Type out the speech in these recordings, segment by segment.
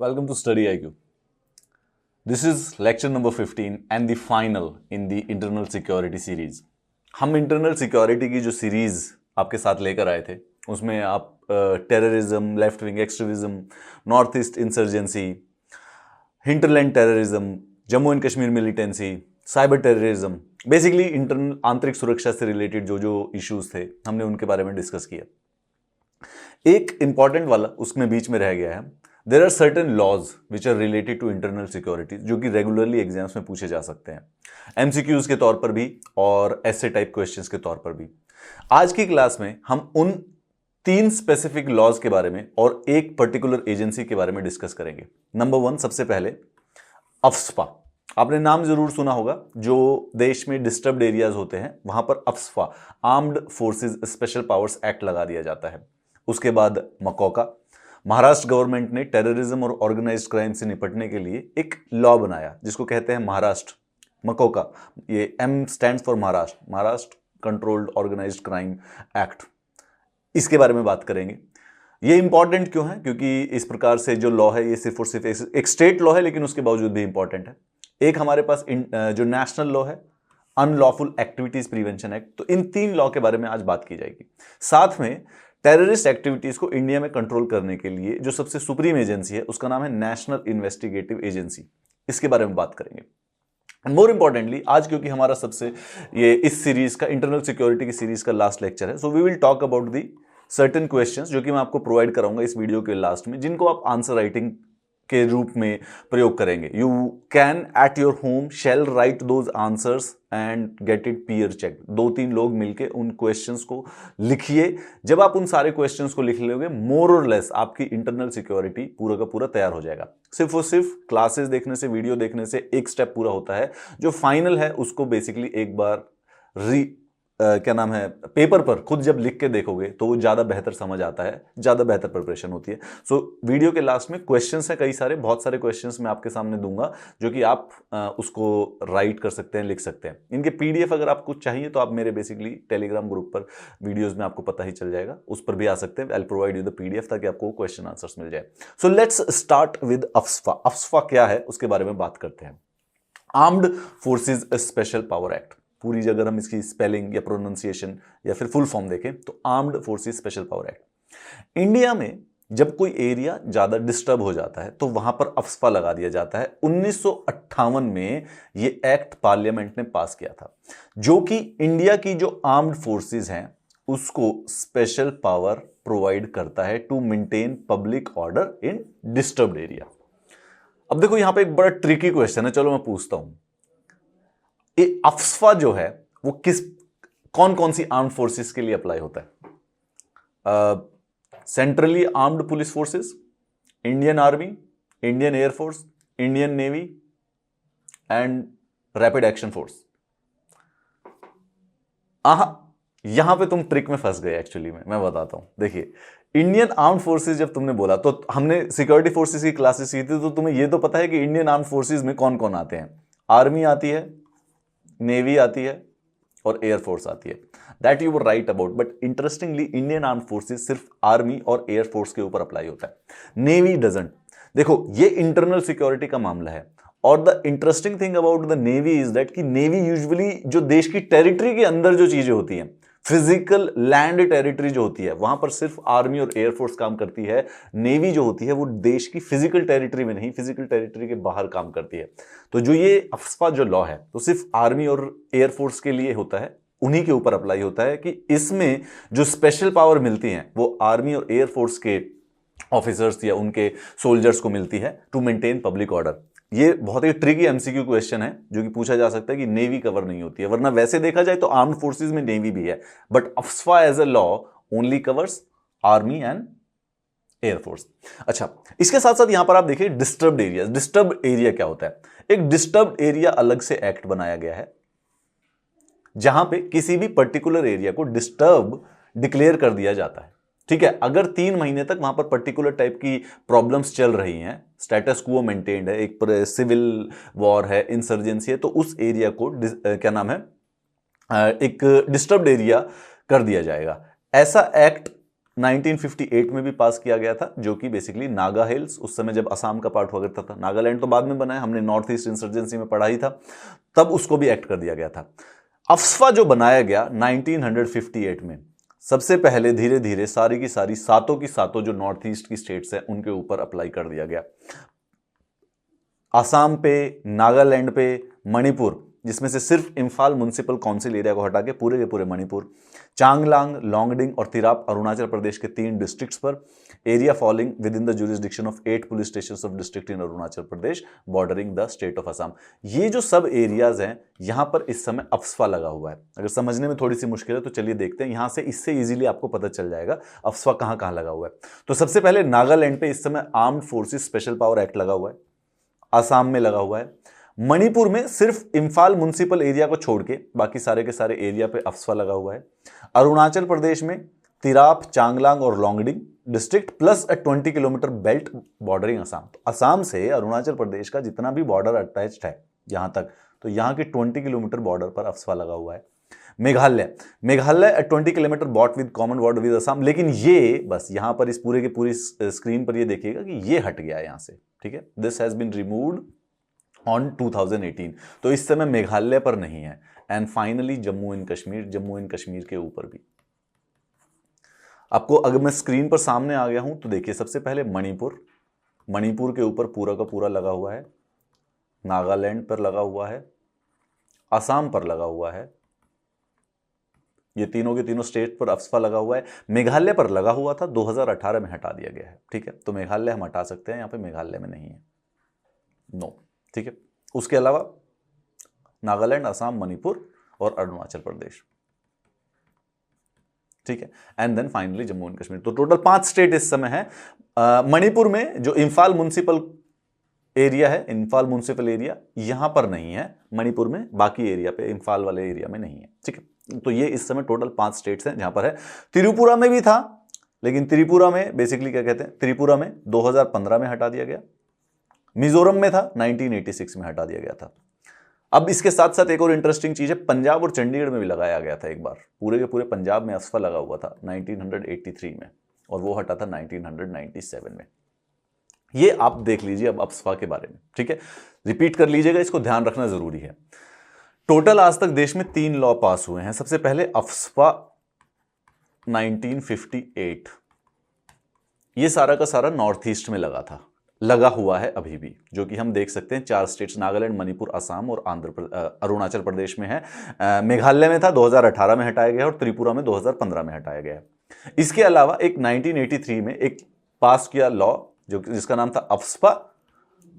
Welcome to Study IQ. This is lecture number 15 and the final in the internal security series. हम internal security की जो series आपके साथ लेकर आए थे उसमें आप terrorism, left wing extremism, north east insurgency, hinterland terrorism, Jammu and Kashmir militancy, cyber terrorism, basically internal आंतरिक सुरक्षा से रिलेटेड जो जो इश्यूज थे हमने उनके बारे में डिस्कस किया. एक इंपॉर्टेंट वाला उसमें बीच में रह गया है. There are certain laws which are related to internal security जो कि रेगुलरली एग्जाम्स में पूछे जा सकते हैं, एमसीक्यूज के तौर पर भी और ऐसे टाइप क्वेश्चंस के तौर पर भी. आज की क्लास में हम उन 3 स्पेसिफिक लॉज के बारे में और एक पर्टिकुलर एजेंसी के बारे में डिस्कस करेंगे. नंबर 1, सबसे पहले अफ्स्पा. आपने नाम जरूर सुना होगा. जो देश में डिस्टर्ब्ड एरियाज होते हैं वहां पर AFSPA, armed forces special powers act लगा दिया जाता है. उसके बाद मकोका. महाराष्ट्र गवर्नमेंट ने टेररिज्म और ऑर्गेनाइज्ड क्राइम से निपटने के लिए एक लॉ बनाया जिसको कहते हैं महाराष्ट्र मकोका. ये M stands for Maharashtra controlled organised crime act. इसके बारे में बात करेंगे. ये इंपॉर्टेंट क्यों है? क्योंकि इस प्रकार से जो लॉ है ये सिर्फ और सिर्फ एक स्टेट लॉ है लेकिन उसके बावजूद भी इंपॉर्टेंट है. एक हमारे पास जो नेशनल लॉ है अनलॉफुल एक्टिविटीज प्रिवेंशन एक्ट. तो इन 3 लॉ के बारे में आज बात की जाएगी. साथ में टेररिस्ट एक्टिविटीज को इंडिया में कंट्रोल करने के लिए जो सबसे सुप्रीम एजेंसी है उसका नाम है नेशनल इन्वेस्टिगेटिव एजेंसी. इसके बारे में बात करेंगे. मोर इंपॉर्टेंटली आज क्योंकि हमारा सबसे ये इस सीरीज का इंटरनल सिक्योरिटी की सीरीज का लास्ट लेक्चर है, so we will talk about the certain questions जो कि मैं आपको प्रोवाइड कराऊंगा इस वीडियो के लास्ट में, जिनको आप आंसर राइटिंग के रूप में प्रयोग करेंगे. You can at your home shall write those answers and get it peer check. 2-3 लोग मिलके उन क्वेश्चंस को लिखिए. जब आप उन सारे क्वेश्चंस को लिख लोगे मोर और लेस आपकी इंटरनल सिक्योरिटी पूरा का पूरा तैयार हो जाएगा. सिर्फ और सिर्फ क्लासेस देखने से, वीडियो देखने से एक स्टेप पूरा होता है. जो फाइनल है उसको बेसिकली एक बार क्या नाम है पेपर पर खुद जब लिख के देखोगे तो वो ज्यादा बेहतर समझ आता है, ज्यादा बेहतर प्रिपरेशन होती है. सो वीडियो के लास्ट में क्वेश्चंस हैं कई सारे, बहुत सारे क्वेश्चंस मैं आपके सामने दूंगा जो कि आप उसको राइट कर सकते हैं, लिख सकते हैं. इनके पीडीएफ अगर आपको चाहिए तो आप मेरे बेसिकली टेलीग्राम ग्रुप पर वीडियोज में आपको पता ही चल जाएगा, उस पर भी आ सकते हैं. I will provide you the PDF ताकि आपको क्वेश्चन आंसर्स मिल जाए. So let's start with AFSPA. AFSPA क्या है उसके बारे में बात करते हैं. Armed forces special power act. पूरी जगह हम इसकी स्पेलिंग या प्रोनाउंसिएशन या फिर फुल फॉर्म देखें तो armed forces special power act. India में जब कोई एरिया ज्यादा डिस्टर्ब हो जाता है तो वहां पर अफ्स्पा लगा दिया जाता है. 1958 में ये एक्ट पार्लियामेंट ने पास किया था जो कि इंडिया की जो आर्म्ड फोर्सेस हैं उसको स्पेशल पावर प्रोवाइड करता है to maintain public order in disturbed area. अब देखो यहां पे एक बड़ा ट्रिकी क्वेश्चन है, चलो मैं पूछता हूं. ये अफ्स्पा जो है वो कौन कौन सी आर्म्ड फोर्सेस के लिए अप्लाई होता है? Centrally armed police forces, Indian army, Indian air force, Indian navy and rapid action force. यहां पे तुम ट्रिक में फंस गए. एक्चुअली मैं बताता हूं. देखिए इंडियन आर्म्ड फोर्सेस जब तुमने बोला तो हमने सिक्योरिटी फोर्सेस की क्लासेस की थी तो तुम्हें यह तो पता है कि इंडियन आर्म्ड फोर्सेस में कौन कौन आते हैं. आर्मी आती है, नेवी आती है और एयरफोर्स आती है. That you were right about. But interestingly Indian arm forces सिर्फ आर्मी और एयरफोर्स के ऊपर अप्लाई होता है, नेवी डजंट. देखो ये इंटरनल सिक्योरिटी का मामला है. और the interesting thing about the navy is that कि नेवी यूजुअली जो देश की टेरिटरी के अंदर जो चीजें होती हैं, फिजिकल लैंड टेरिटरी जो होती है वहां पर सिर्फ आर्मी और एयरफोर्स काम करती है. नेवी जो होती है वो देश की फिजिकल टेरिटरी में नहीं, फिजिकल टेरिटरी के बाहर काम करती है. तो जो ये अफ्स्पा जो लॉ है तो सिर्फ आर्मी और एयरफोर्स के लिए होता है, उन्हीं के ऊपर अप्लाई होता है कि इसमें जो स्पेशल पावर मिलती है वो आर्मी और एयरफोर्स के ऑफिसर्स या उनके सोल्जर्स को मिलती है टू मेंटेन पब्लिक ऑर्डर. ये बहुत ही ट्रिकी एमसीक्यू क्वेश्चन है जो कि पूछा जा सकता है कि नेवी कवर नहीं होती है, वरना वैसे देखा जाए तो आर्म्ड फोर्सेस में नेवी भी है. But AFSPA as a law only covers army and air force. अच्छा, इसके साथ साथ यहां पर आप देखिए डिस्टर्ब्ड एरिया. डिस्टर्ब्ड एरिया क्या होता है? एक डिस्टर्ब्ड एरिया अलग से एक्ट बनाया गया है जहां पे किसी भी पर्टिकुलर एरिया को डिस्टर्ब डिक्लेयर कर दिया जाता है. ठीक है, अगर 3 महीने तक वहां पर पर्टिकुलर टाइप की प्रॉब्लम्स चल रही हैं, स्टेटस क्वो मेंटेन्ड है, एक सिविल वॉर है, इंसर्जेंसी है, तो उस एरिया को क्या नाम है एक डिस्टर्ब्ड एरिया कर दिया जाएगा. ऐसा एक्ट 1958 में भी पास किया गया था, जो कि बेसिकली नागा हिल्स, उस समय जब असम का पार्ट हुआ करता था, नागालैंड तो बाद में बना है, हमने नॉर्थ ईस्ट इंसर्जेंसी में पढ़ा ही था, तब उसको भी एक्ट कर दिया गया था। अफ्स्पा जो बनाया गया 1958 में, सबसे पहले धीरे धीरे सारी की सातों जो नॉर्थ ईस्ट की स्टेट्स हैं उनके ऊपर अप्लाई कर दिया गया। असम पे, नागालैंड पे, मणिपुर, जिसमें से सिर्फ इंफाल म्युनिसिपल काउंसिल एरिया को हटा के पूरे मणिपुर, चांगलांग, लोंगडिंग और तिराप अरुणाचल प्रदेश के 3 डिस्ट्रिक्ट्स पर, area falling with in the jurisdiction of 8 police stations of district in Arunachal Pradesh bordering the state of Assam. ये जो सब एरियाज हैं यहां पर इस समय अफ्स्पा लगा हुआ है। अगर समझने में थोड़ी सी मुश्किल है तो चलिए देखते हैं, यहां से इससे इजीली आपको पता चल जाएगा अफ्स्पा कहां कहां लगा हुआ है। तो सबसे पहले नागालैंड पे इस समय armed forces special power act लगा हुआ है, असम में लगा हुआ है, मणिपुर में सिर्फ इंफाल म्युनिसिपल एरिया को छोड़ के बाकी सारे के सारे एरिया पे अफ्स्पा लगा हुआ है, अरुणाचल प्रदेश में तिराप, चांगलांग और Longding district plus 20 kilometre belt bordering Assam. तो असम से अरुणाचल प्रदेश का जितना भी बॉर्डर अटैच्ड है यहां तक, तो यहां के 20 किलोमीटर बॉर्डर पर अफ्स्पा लगा हुआ है। Meghalaya 20 kilometre belt with common border with Assam, लेकिन ये बस यहां पर इस पूरे के पूरी स्क्रीन पर ये देखिएगा कि ये हट गया है यहां से, ठीक है, this has been removed on 2018, तो इस समय मेघालय पर नहीं है। And finally Jammu and Kashmir के ऊपर भी आपको, अगर मैं स्क्रीन पर सामने आ गया हूं तो देखिए, सबसे पहले मणिपुर के ऊपर पूरा का पूरा लगा हुआ है, नागालैंड पर लगा हुआ है, असम पर लगा हुआ है, ये तीनों के तीनों स्टेट पर अफ्स्पा लगा हुआ है। मेघालय पर लगा हुआ था, 2018 में हटा दिया गया है, ठीक है, तो मेघालय हम हटा सकते हैं, यहां पे मेघालय में नहीं है, नो, ठीक है। उसके अलावा नागालैंड, असम, मणिपुर और अरुणाचल प्रदेश, ठीक है, and then finally Jammu and Kashmir. तो टोटल 5 स्टेट इस समय है। मणिपुर में जो इंफाल म्युनिसिपल एरिया है, इंफाल म्युनिसिपल एरिया यहां पर नहीं है मणिपुर में, बाकी एरिया पे, इंफाल वाले एरिया में नहीं है, ठीक है। तो ये इस समय टोटल 5 स्टेट्स हैं जहां पर है। त्रिपुरा में भी था, लेकिन त्रिपुरा में बेसिकली क्या कहते हैं, त्रिपुरा में 2015 में हटा दिया गया, मिजोरम में था 1986 में हटा दिया गया था। अब इसके साथ साथ एक और इंटरेस्टिंग चीज है, पंजाब और चंडीगढ़ में भी लगाया गया था एक बार, पूरे के पूरे पंजाब में अफ्स्पा लगा हुआ था 1983 में, और वो हटा था 1997 में। ये आप देख लीजिए अब अफ्स्पा के बारे में, ठीक है, रिपीट कर लीजिएगा, इसको ध्यान रखना जरूरी है। टोटल आज तक देश में 3 लॉ पास हुए हैं। सबसे पहले अफ्स्पा 1958, ये सारा का सारा नॉर्थ ईस्ट में लगा हुआ है अभी भी, जो कि हम देख सकते हैं 4 स्टेट्स, नागालैंड, मणिपुर, असम और अरुणाचल प्रदेश में है। मेघालय में था, 2018 में हटाया गया, और त्रिपुरा में 2015 में हटाया गया। इसके अलावा एक 1983 में एक पास किया लॉ जिसका नाम था अफ्स्पा,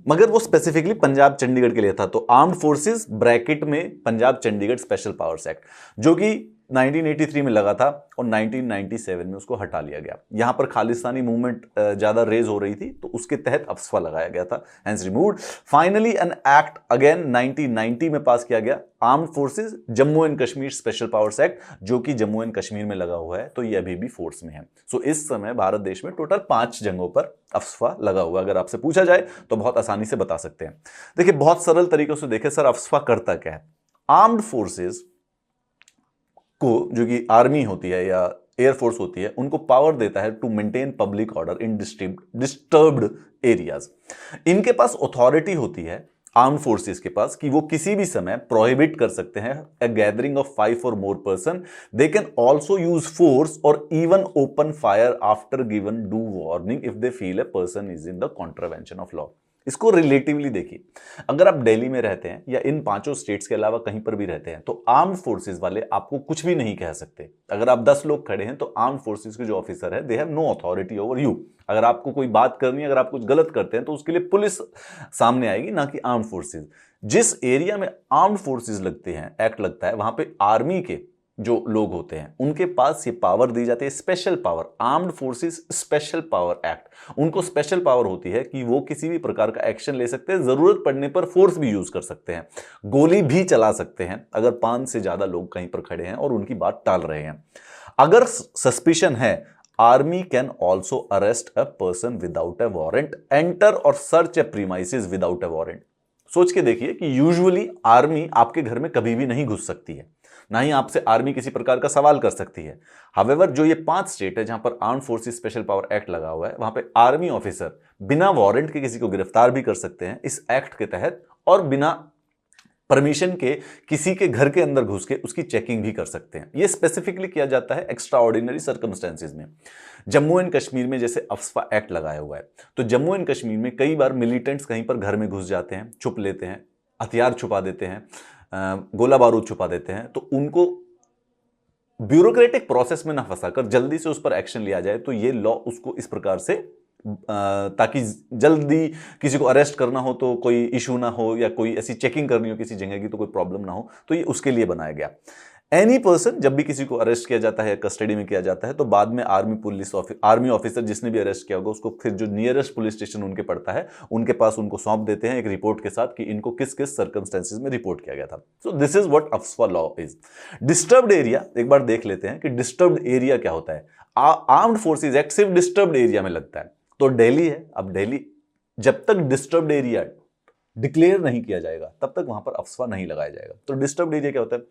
मगर वो स्पेसिफिकली पंजाब चंडीगढ़ के लिए था, तो आर्म्ड फोर्सेस ब्रैकेट में Punjab Chandigarh special powers act, जो कि 1983 में लगा था और 1997 में उसको हटा लिया गया। यहां पर खालिस्तानी मूवमेंट ज्यादा रेज हो रही थी, तो उसके तहत अफ्स्पा लगाया गया था, hence removed. Finally an act again 1990 में पास किया गया, armed forces Jammu and Kashmir special powers act, जो कि जम्मू एंड कश्मीर में लगा हुआ है, तो ये अभी भी फोर्स में है। सो इस समय भारत देश में टोटल 5 जगहों पर अफ्स्पा लगा हुआ है। अगर आपसे पूछा जाए तो बहुत आसानी से बता सकते हैं। देखिए, बहुत सरल तरीकों से देखें सर, अफ्स्पा करता क्या है। आर्म्ड फोर्सेस को, जो कि आर्मी होती है या एयरफोर्स होती है, उनको पावर देता है to maintain public order in disturbed areas. इनके पास अथॉरिटी होती है आर्म फोर्सेस के पास कि वो किसी भी समय प्रोहिबिट कर सकते हैं अ गैदरिंग ऑफ 5 और more person. They can also use force और even open fire after given due warning if they feel a person is in the contravention of law. इसको रिलेटिवली देखिए, अगर आप दिल्ली में रहते हैं या इन 5 स्टेट्स के अलावा कहीं पर भी रहते हैं, तो आर्म्ड फोर्सेस वाले आपको कुछ भी नहीं कह सकते। अगर आप 10 लोग खड़े हैं तो आर्म्ड फोर्सेस के जो ऑफिसर है, they have no authority over you. अगर आपको कोई बात करनी है, अगर आप कुछ गलत करते हैं, तो उसके लिए पुलिस सामने आएगी, ना कि आर्म्ड फोर्सेस। जिस एरिया में आर्म्ड फोर्सेस लगते हैं, एक्ट लगता है, वहां पे आर्मी के जो लोग होते हैं उनके पास ये पावर दी जाती है, special power, armed forces special power act. उनको स्पेशल पावर होती है कि वो किसी भी प्रकार का एक्शन ले सकते हैं, जरूरत पड़ने पर फोर्स भी यूज कर सकते हैं, गोली भी चला सकते हैं अगर 5 से ज्यादा लोग कहीं पर खड़े हैं और उनकी बात टाल रहे हैं। अगर सस्पिशन है, army can also arrest a person without a warrant, enter और search a premises without a warrant. सोच के देखिए कि यूजुअली आर्मी आपके घर में कभी भी नहीं घुस सकती है, ना ही आपसे आर्मी किसी प्रकार का सवाल कर सकती है। हावेवर जो ये 5 स्टेट है जहां पर arm forces special power act लगा हुआ है, वहां पे आर्मी ऑफिसर बिना वारंट के किसी को गिरफ्तार भी कर सकते हैं इस एक्ट के तहत, और बिना परमिशन के किसी के घर के अंदर घुस के उसकी चेकिंग भी कर सकते हैं। यह स्पेसिफिकली किया जाता है एक्स्ट्रा ऑर्डिनरी सर्कमस्टेंसेज में। जम्मू एंड कश्मीर में जैसे अफ्स्पा एक्ट लगाया हुआ है, तो जम्मू एंड कश्मीर में कई बार मिलिटेंट्स कहीं पर घर में घुस जाते हैं, छुप लेते हैं, हथियार छुपा देते हैं, गोला बारूद छुपा देते हैं, तो उनको ब्यूरोक्रेटिक प्रोसेस में ना फंसाकर जल्दी से उस पर एक्शन लिया जाए। तो ये लॉ उसको इस प्रकार से, ताकि जल्दी किसी को अरेस्ट करना हो तो कोई इशू ना हो, या कोई ऐसी चेकिंग करनी हो किसी जगह की तो कोई प्रॉब्लम ना हो, तो ये उसके लिए बनाया गया। एनी पर्सन, जब भी किसी को अरेस्ट किया जाता है, कस्टडी में किया जाता है, तो बाद में आर्मी ऑफिसर जिसने भी अरेस्ट किया होगा उसको फिर जो नियरेस्ट पुलिस स्टेशन उनके पड़ता है उनके पास उनको सौंप देते हैं एक रिपोर्ट के साथ कि इनको किस किस सर्कमस्टेंसेस में रिपोर्ट किया गया था। So this is what AFSPA law is. Disturbed area, एक बार देख लेते हैं कि डिस्टर्ब्ड एरिया क्या होता है। आर्म्ड फोर्सेज एक्ट सिर्फ डिस्टर्ब्ड एरिया में लगता है, तो दिल्ली है। अब दिल्ली जब तक डिस्टर्ब्ड एरिया डिक्लेयर नहीं किया जाएगा तब तक वहां पर अफ्स्पा नहीं लगाया जाएगा। तो डिस्टर्ब्ड एरिया क्या होता है?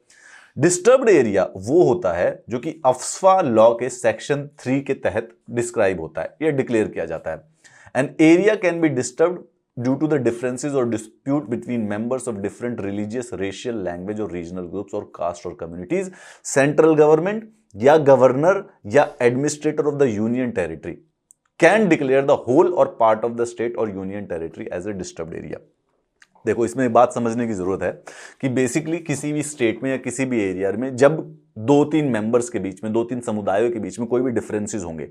डिस्टर्ब्ड एरिया वो होता है जो कि अफ्स्पा लॉ के सेक्शन 3 के तहत डिस्क्राइब होता है या डिक्लेयर किया जाता है। An area can be disturbed due to the differences और dispute between members of different religious, racial, language और रीजनल ग्रुप्स और कास्ट और कम्युनिटीज। सेंट्रल गवर्नमेंट या गवर्नर या administrator of the union territory can declare the whole और part of the state और union territory as a disturbed area. देखो, इसमें बात समझने की जरूरत है कि बेसिकली किसी भी स्टेट में या किसी भी एरिया में जब 2-3 मेंबर्स के बीच में, 2-3 समुदायों के बीच में कोई भी डिफरेंसेस होंगे,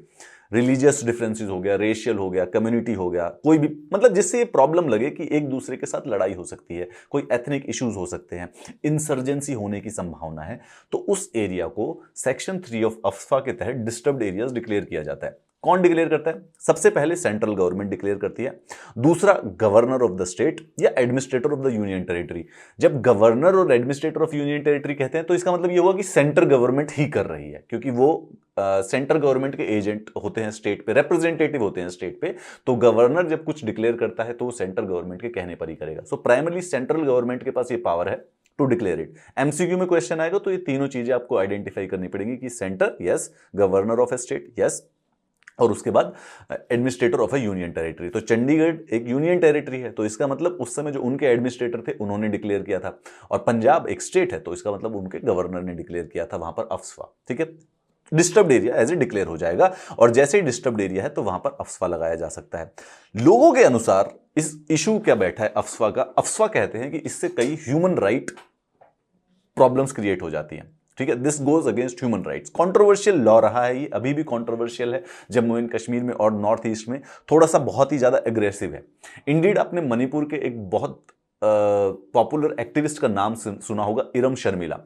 रिलीजियस डिफरेंसेस हो गया, रेशियल हो गया, कम्युनिटी हो गया, कोई भी मतलब जिससे ये प्रॉब्लम लगे कि एक दूसरे के साथ लड़ाई हो सकती है, कोई एथनिक इश्यूज हो सकते हैं, इंसर्जेंसी होने की संभावना है, तो उस एरिया को सेक्शन 3 ऑफ अफ्स्पा के तहत डिस्टर्ब्ड एरियाज डिक्लेयर किया जाता है। कौन डिक्लेयर करता है? सबसे पहले सेंट्रल गवर्नमेंट डिक्लेयर करती है, दूसरा गवर्नर ऑफ द स्टेट या administrator of the union territory. जब गवर्नर और एडमिनिस्ट्रेटर ऑफ यूनियन टेरिटरी कहते हैं तो इसका मतलब ये हुआ कि सेंट्रल गवर्नमेंट ही कर रही है, क्योंकि वो सेंट्रल गवर्नमेंट के एजेंट होते हैं स्टेट पे, रिप्रेजेंटेटिव होते हैं स्टेट पे। तो गवर्नर जब कुछ डिक्लेयर करता है तो वो सेंट्रल गवर्नमेंट के कहने पर ही करेगा। सो प्राइमरली सेंट्रल गवर्नमेंट के पास ये पावर है टू डिक्लेयर इट। एमसीक्यू में क्वेश्चन आएगा तो ये तीनों चीजें आपको आइडेंटिफाई करनी पड़ेगी कि centre yes, governor of A state yes, और उसके बाद administrator of a union territory. तो चंडीगढ़ एक यूनियन टेरिटरी है, तो इसका मतलब उस समय जो उनके एडमिनिस्ट्रेटर थे उन्होंने डिक्लेयर किया था, और पंजाब एक स्टेट है तो इसका मतलब उनके गवर्नर ने डिक्लेयर किया था वहां पर अफ्स्पा। ठीक है, disturbed area as a declare हो जाएगा, और जैसे ही डिस्टर्ब्ड एरिया है तो वहां पर अफ्स्पा लगाया जा सकता है। लोगों के अनुसार इस इशू क्या बैठा है अफ्स्पा का? अफ्स्पा कहते हैं कि इससे कई ह्यूमन राइट प्रॉब्लम्स क्रिएट हो जाती हैं। ठीक है, this goes against human rights. Controversial law रहा है, ये अभी भी कंट्रोवर्शियल है जम्मू एंड कश्मीर में और नॉर्थ ईस्ट में, थोड़ा सा बहुत ही ज्यादा एग्रेसिव है। इंडीड आपने मणिपुर के एक बहुत पॉपुलर एक्टिविस्ट का नाम सुना होगा, Irom Sharmila.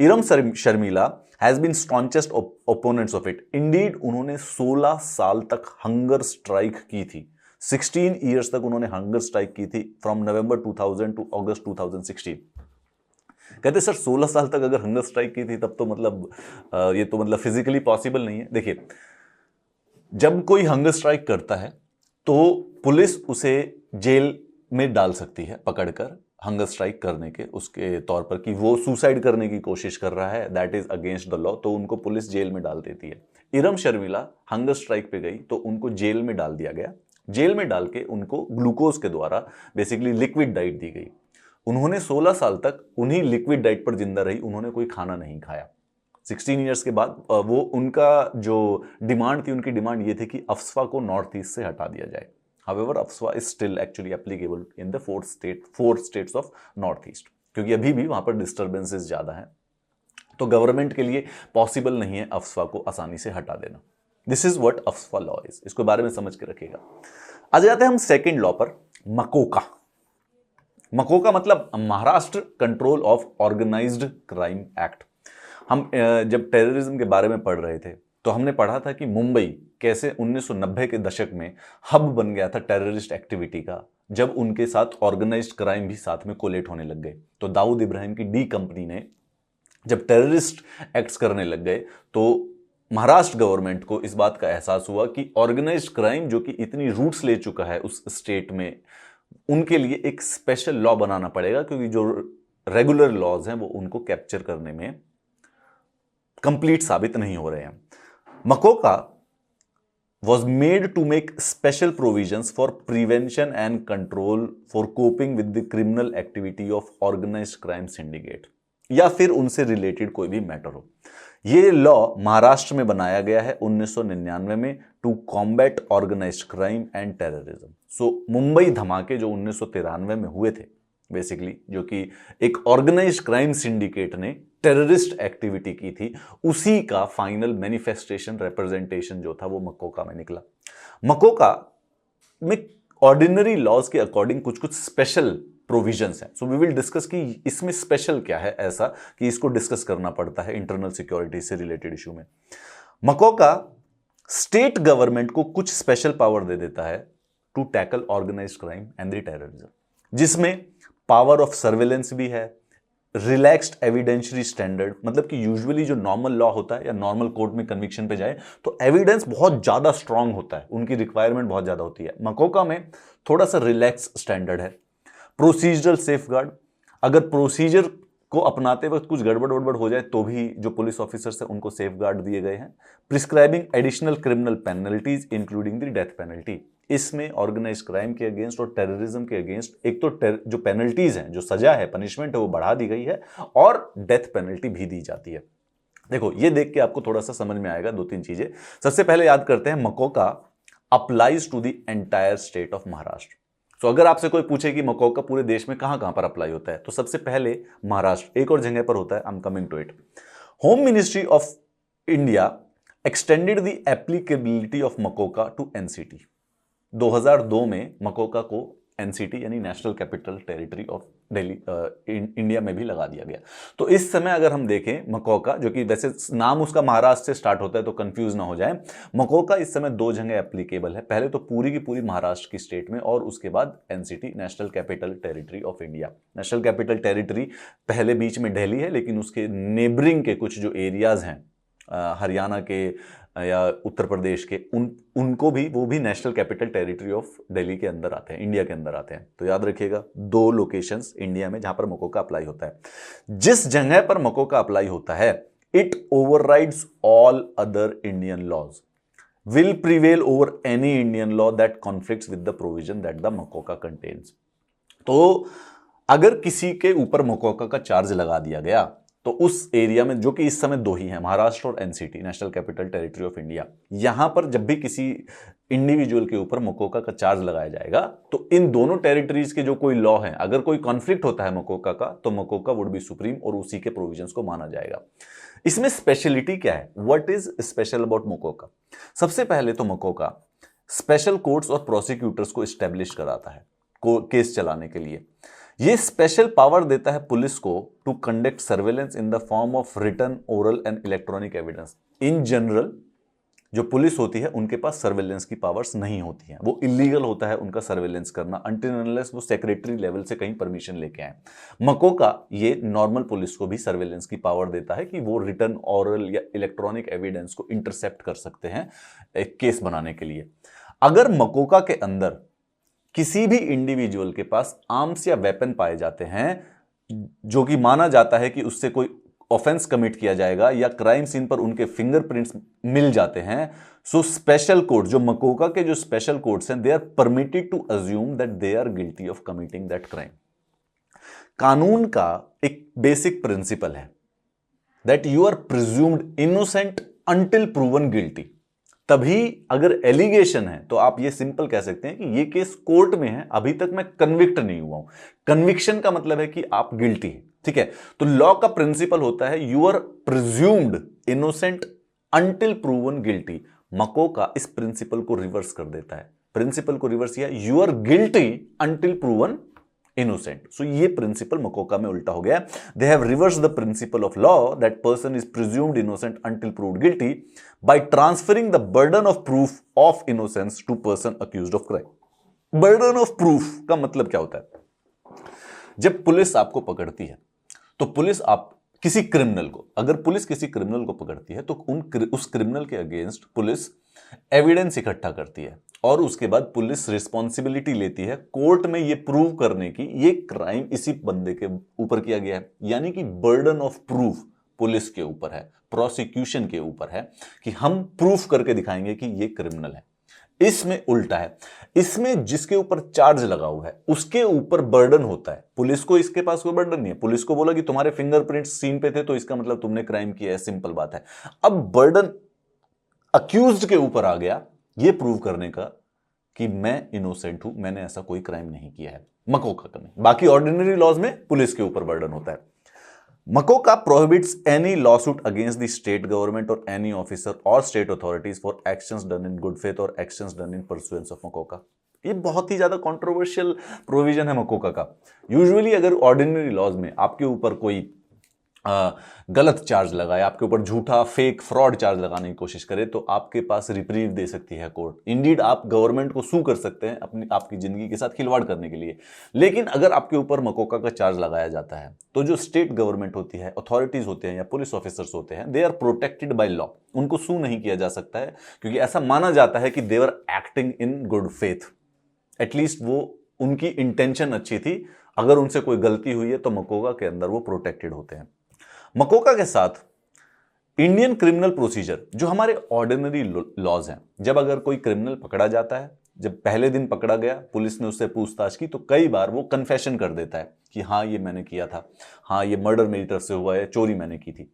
Irom Sharmila has been staunchest opponents of it. Indeed उन्होंने 16 साल तक हंगर स्ट्राइक की थी, 16 ईयर्स तक उन्होंने हंगर स्ट्राइक की थी, फ्रॉम नवंबर 2000 टू अगस्त 2016। कहते सर 16 साल तक अगर हंगर स्ट्राइक की थी तब तो मतलब ये तो मतलब फिजिकली पॉसिबल नहीं है। देखिए, जब कोई हंगर स्ट्राइक करता है तो पुलिस उसे जेल में डाल सकती है पकड़कर, हंगर स्ट्राइक करने के उसके तौर पर कि वो सुसाइड करने की कोशिश कर रहा है, that is against the law, तो उनको पुलिस जेल में डाल देती है। इरम शर्मिला हंगर स्ट्राइक पे गई तो उनको जेल में डाल दिया गया। जेल में डाल के उनको ग्लूकोज के द्वारा बेसिकली लिक्विड डाइट दी गई। उन्होंने 16 साल तक उन्हीं लिक्विड डाइट पर जिंदा रही, उन्होंने कोई खाना नहीं खाया। 16 ईयर्स के बाद वो उनका जो डिमांड थी, उनकी डिमांड ये थी कि अफ्स्पा को नॉर्थ ईस्ट से हटा दिया जाए। However AFSPA is still actually applicable in the 4 states of north east, क्योंकि अभी भी वहां पर डिस्टर्बेंसेस ज्यादा है, तो गवर्नमेंट के लिए पॉसिबल नहीं है अफ्स्पा को आसानी से हटा देना। This is what AFSPA law is, इसको बारे में समझ के रखिएगा। आ जाते हैं हम सेकेंड लॉ पर, मकोका। मकोका मतलब Maharashtra control of organised crime act. हम जब टेररिज्म के बारे में पढ़ रहे थे तो हमने पढ़ा था कि मुंबई कैसे 1990 के दशक में हब बन गया था टेररिस्ट एक्टिविटी का, जब उनके साथ ऑर्गेनाइज्ड क्राइम भी साथ में कोलेट होने लग गए। तो दाऊद इब्राहिम की डी कंपनी ने जब टेररिस्ट एक्ट्स करने लग गए तो महाराष्ट्र गवर्नमेंट को इस बात का एहसास हुआ कि ऑर्गेनाइज्ड क्राइम जो कि इतनी रूट्स ले चुका है उस स्टेट में, उनके लिए एक स्पेशल लॉ बनाना पड़ेगा, क्योंकि जो रेगुलर लॉज हैं वो उनको कैप्चर करने में कंप्लीट साबित नहीं हो रहे हैं। MCOCA was made to make special provisions for prevention and control for coping with the criminal activity of organized crime syndicate, या फिर उनसे रिलेटेड कोई भी मैटर हो। ये लॉ महाराष्ट्र में बनाया गया है 1999 में to combat organised crime and terrorism. So Mumbai धमाके जो 1993 में हुए थे बेसिकली, जो कि एक ऑर्गेनाइज्ड क्राइम सिंडिकेट ने टेररिस्ट एक्टिविटी की थी, उसी का फाइनल मैनिफेस्टेशन रिप्रेजेंटेशन जो था वो मकोका में निकला। मकोका में ऑर्डिनरी लॉज के अकॉर्डिंग कुछ कुछ स्पेशल प्रोविजंस हैं। सो वी विल डिस्कस कि इसमें स्पेशल क्या है ऐसा कि इसको डिस्कस करना पड़ता है इंटरनल सिक्योरिटी से रिलेटेड इशू में। मकोका स्टेट गवर्नमेंट को कुछ स्पेशल पावर दे देता है to tackle organised crime and the terrorism, जिसमें पावर ऑफ सर्वेलेंस भी है, रिलैक्स्ड एविडेंशियरी स्टैंडर्ड, मतलब कि यूजुअली जो नॉर्मल लॉ होता है या नॉर्मल कोर्ट में कन्विक्शन पे जाए तो एविडेंस बहुत ज्यादा स्ट्रांग होता है, उनकी रिक्वायरमेंट बहुत ज्यादा होती है। मकोका में थोड़ा सा रिलैक्स स्टैंडर्ड है। प्रोसीजरल सेफगार्ड, अगर प्रोसीजर को अपनाते वक्त कुछ गड़बड़ वड़बड़ हो जाए तो भी जो पुलिस ऑफिसर्स हैं उनको सेफगार्ड दिए गए हैं। Prescribing additional criminal penalties including the death penalty, इसमें ऑर्गेनाइज्ड क्राइम के अगेंस्ट और टेररिज्म के अगेंस्ट एक तो जो पेनल्टीज हैं, जो सजा है, पनिशमेंट है, वो बढ़ा दी गई है और डेथ पेनल्टी भी दी जाती है। देखो ये देख के आपको थोड़ा सा समझ में आएगा दो तीन चीजें। सबसे पहले याद करते हैं MCOCA applies to the entire state of Maharashtra. तो अगर आपसे कोई पूछे कि मकोका पूरे देश में कहां कहां पर अप्लाई होता है, तो सबसे पहले महाराष्ट्र, एक और जगह पर होता है, I am coming to it. Home ministry of India extended the applicability of MCOCA to NCT. 2002 में मकोका को एनसीटी यानी national capital territory of Delhi India में भी लगा दिया गया। तो इस समय अगर हम देखें मकोका, जो कि वैसे नाम उसका महाराष्ट्र से स्टार्ट होता है तो कंफ्यूज ना हो जाए, मकोका इस समय दो जगह एप्लीकेबल है। पहले तो पूरी की पूरी महाराष्ट्र की स्टेट में, और उसके बाद NCT national capital territory of India. National capital territory पहले बीच में दिल्ली है, लेकिन उसके नेबरिंग के कुछ जो एरियाज हैं हरियाणा के या उत्तर प्रदेश के, उनको भी, वो भी national capital territory of Delhi के अंदर आते हैं, इंडिया के अंदर आते हैं। तो याद रखिएगा दो लोकेशंस इंडिया में जहां पर मकोका अप्लाई होता है। जिस जगह पर मकोका अप्लाई होता है, it overrides all other Indian laws, will prevail over any Indian law that conflicts with the provision that the MCOCA contains. तो अगर किसी के ऊपर मकोका का चार्ज लगा दिया गया तो उस एरिया में, जो कि इस समय दो ही हैं, महाराष्ट्र और NCT national capital territory of India, यहां पर जब भी किसी इंडिविजुअल के ऊपर मकोका का चार्ज लगाया जाएगा तो इन दोनों टेरिटरीज के जो कोई लॉ हैं, अगर कोई कॉन्फ्लिक्ट होता है मकोका का, तो मकोका वुड बी सुप्रीम और उसी के प्रोविजंस को माना जाएगा। इसमें स्पेशलिटी क्या है, what is special about MCOCA? सबसे पहले तो मकोका स्पेशल कोर्ट्स और प्रोसिक्यूटर्स को स्टैब्लिश कराता है केस चलाने के लिए। ये स्पेशल पावर देता है पुलिस को to conduct surveillance in the form of written, oral and electronic evidence. In general जो पुलिस होती है उनके पास सर्वेलेंस की पावर्स नहीं होती हैं, वो इलीगल होता है उनका सर्वेलेंस करना अनटिल अनलेस वो सेक्रेटरी लेवल से कहीं परमिशन लेके आए। मकोका ये नॉर्मल पुलिस को भी सर्वेलेंस की पावर देता है कि वो रिटन, ओरल या इलेक्ट्रॉनिक एविडेंस को इंटरसेप्ट कर सकते हैं एक केस बनाने के लिए। अगर मकोका के अंदर किसी भी इंडिविजुअल के पास आर्म्स या वेपन पाए जाते हैं जो कि माना जाता है कि उससे कोई ऑफेंस कमिट किया जाएगा या क्राइम सीन पर उनके फिंगरप्रिंट्स मिल जाते हैं, सो स्पेशल कोर्ट, जो मकोका के जो स्पेशल कोर्ट्स हैं, they are permitted to assume that they are guilty of committing that crime. कानून का एक बेसिक प्रिंसिपल है that you are presumed innocent until proven guilty. तभी अगर एलिगेशन है तो आप ये सिंपल कह सकते हैं कि ये केस कोर्ट में है, अभी तक मैं कन्विक्ट नहीं हुआ हूं। कन्विक्शन का मतलब है कि आप गिल्टी हैं, ठीक है। तो लॉ का प्रिंसिपल होता है you are presumed innocent until proven guilty. MCOCA इस प्रिंसिपल को रिवर्स कर देता है। प्रिंसिपल को रिवर्स किया, you are guilty until proven innocent. So ये प्रिंसिपल मकोका में उल्टा हो गया। They have reverse the principle of law that person is presumed innocent until proved guilty by transferring the burden of proof of innocence to person accused of crime. Burden of proof का मतलब क्या होता है? जब police आपको पकड़ती है तो पुलिस आप किसी क्रिमिनल को, अगर पुलिस किसी क्रिमिनल को पकड़ती है तो उस क्रिमिनल के अगेंस्ट पुलिस एविडेंस इकट्ठा करती है और उसके बाद पुलिस रिस्पॉन्सिबिलिटी लेती है कोर्ट में ये प्रूव करने की ये क्राइम इसी बंदे के ऊपर किया गया है। यानी कि बर्डन ऑफ प्रूफ पुलिस के ऊपर है, प्रोसिक्यूशन के ऊपर है कि हम प्रूफ करके दिखाएंगे कि ये क्रिमिनल है। इसमें उल्टा है, इसमें जिसके ऊपर चार्ज लगा हुआ है उसके ऊपर बर्डन होता है। पुलिस को इसके पास कोई बर्डन नहीं है। पुलिस को बोला कि तुम्हारे फिंगरप्रिंट्स सीन पे थे तो इसका मतलब तुमने क्राइम किया है, सिंपल बात है। अब बर्डन अक्यूज्ड के ऊपर आ गया ये प्रूव करने का कि मैं इनोसेंट हूं, मैंने ऐसा कोई क्राइम नहीं किया है। मकोका में, बाकी ऑर्डिनरी लॉज में पुलिस के ऊपर बर्डन होता है। MCOCA prohibits any lawsuit against the state government or any officer or state authorities for actions done in good faith or actions done in pursuance of MCOCA. ये बहुत ही ज्यादा कंट्रोवर्शियल प्रोविजन है मकोका का। यूजुअली अगर ऑर्डिनरी लॉज में आपके ऊपर कोई गलत चार्ज लगाए, आपके ऊपर झूठा फेक फ्रॉड चार्ज लगाने की कोशिश करे तो आपके पास रिप्रीव दे सकती है कोर्ट। इंडीड आप गवर्नमेंट को सू कर सकते हैं अपनी आपकी जिंदगी के साथ खिलवाड़ करने के लिए। लेकिन अगर आपके ऊपर मकोका का चार्ज लगाया जाता है तो जो स्टेट गवर्नमेंट होती है, अथॉरिटीज होते हैं या पुलिस ऑफिसर्स होते हैं, they are protected by law. उनको सू नहीं किया जा सकता है क्योंकि ऐसा माना जाता है कि they are acting in good faith. At least वो उनकी इंटेंशन अच्छी थी। अगर उनसे कोई गलती हुई है तो मकोका के अंदर वो प्रोटेक्टेड होते हैं। मकोका के साथ इंडियन क्रिमिनल प्रोसीजर जो हमारे ऑर्डिनरी लॉज हैं, जब अगर कोई क्रिमिनल पकड़ा जाता है, जब पहले दिन पकड़ा गया, पुलिस ने उससे पूछताछ की तो कई बार वो कन्फेशन कर देता है कि हाँ ये मैंने किया था, हाँ ये मर्डर मेरी तरफ से हुआ है, चोरी मैंने की थी।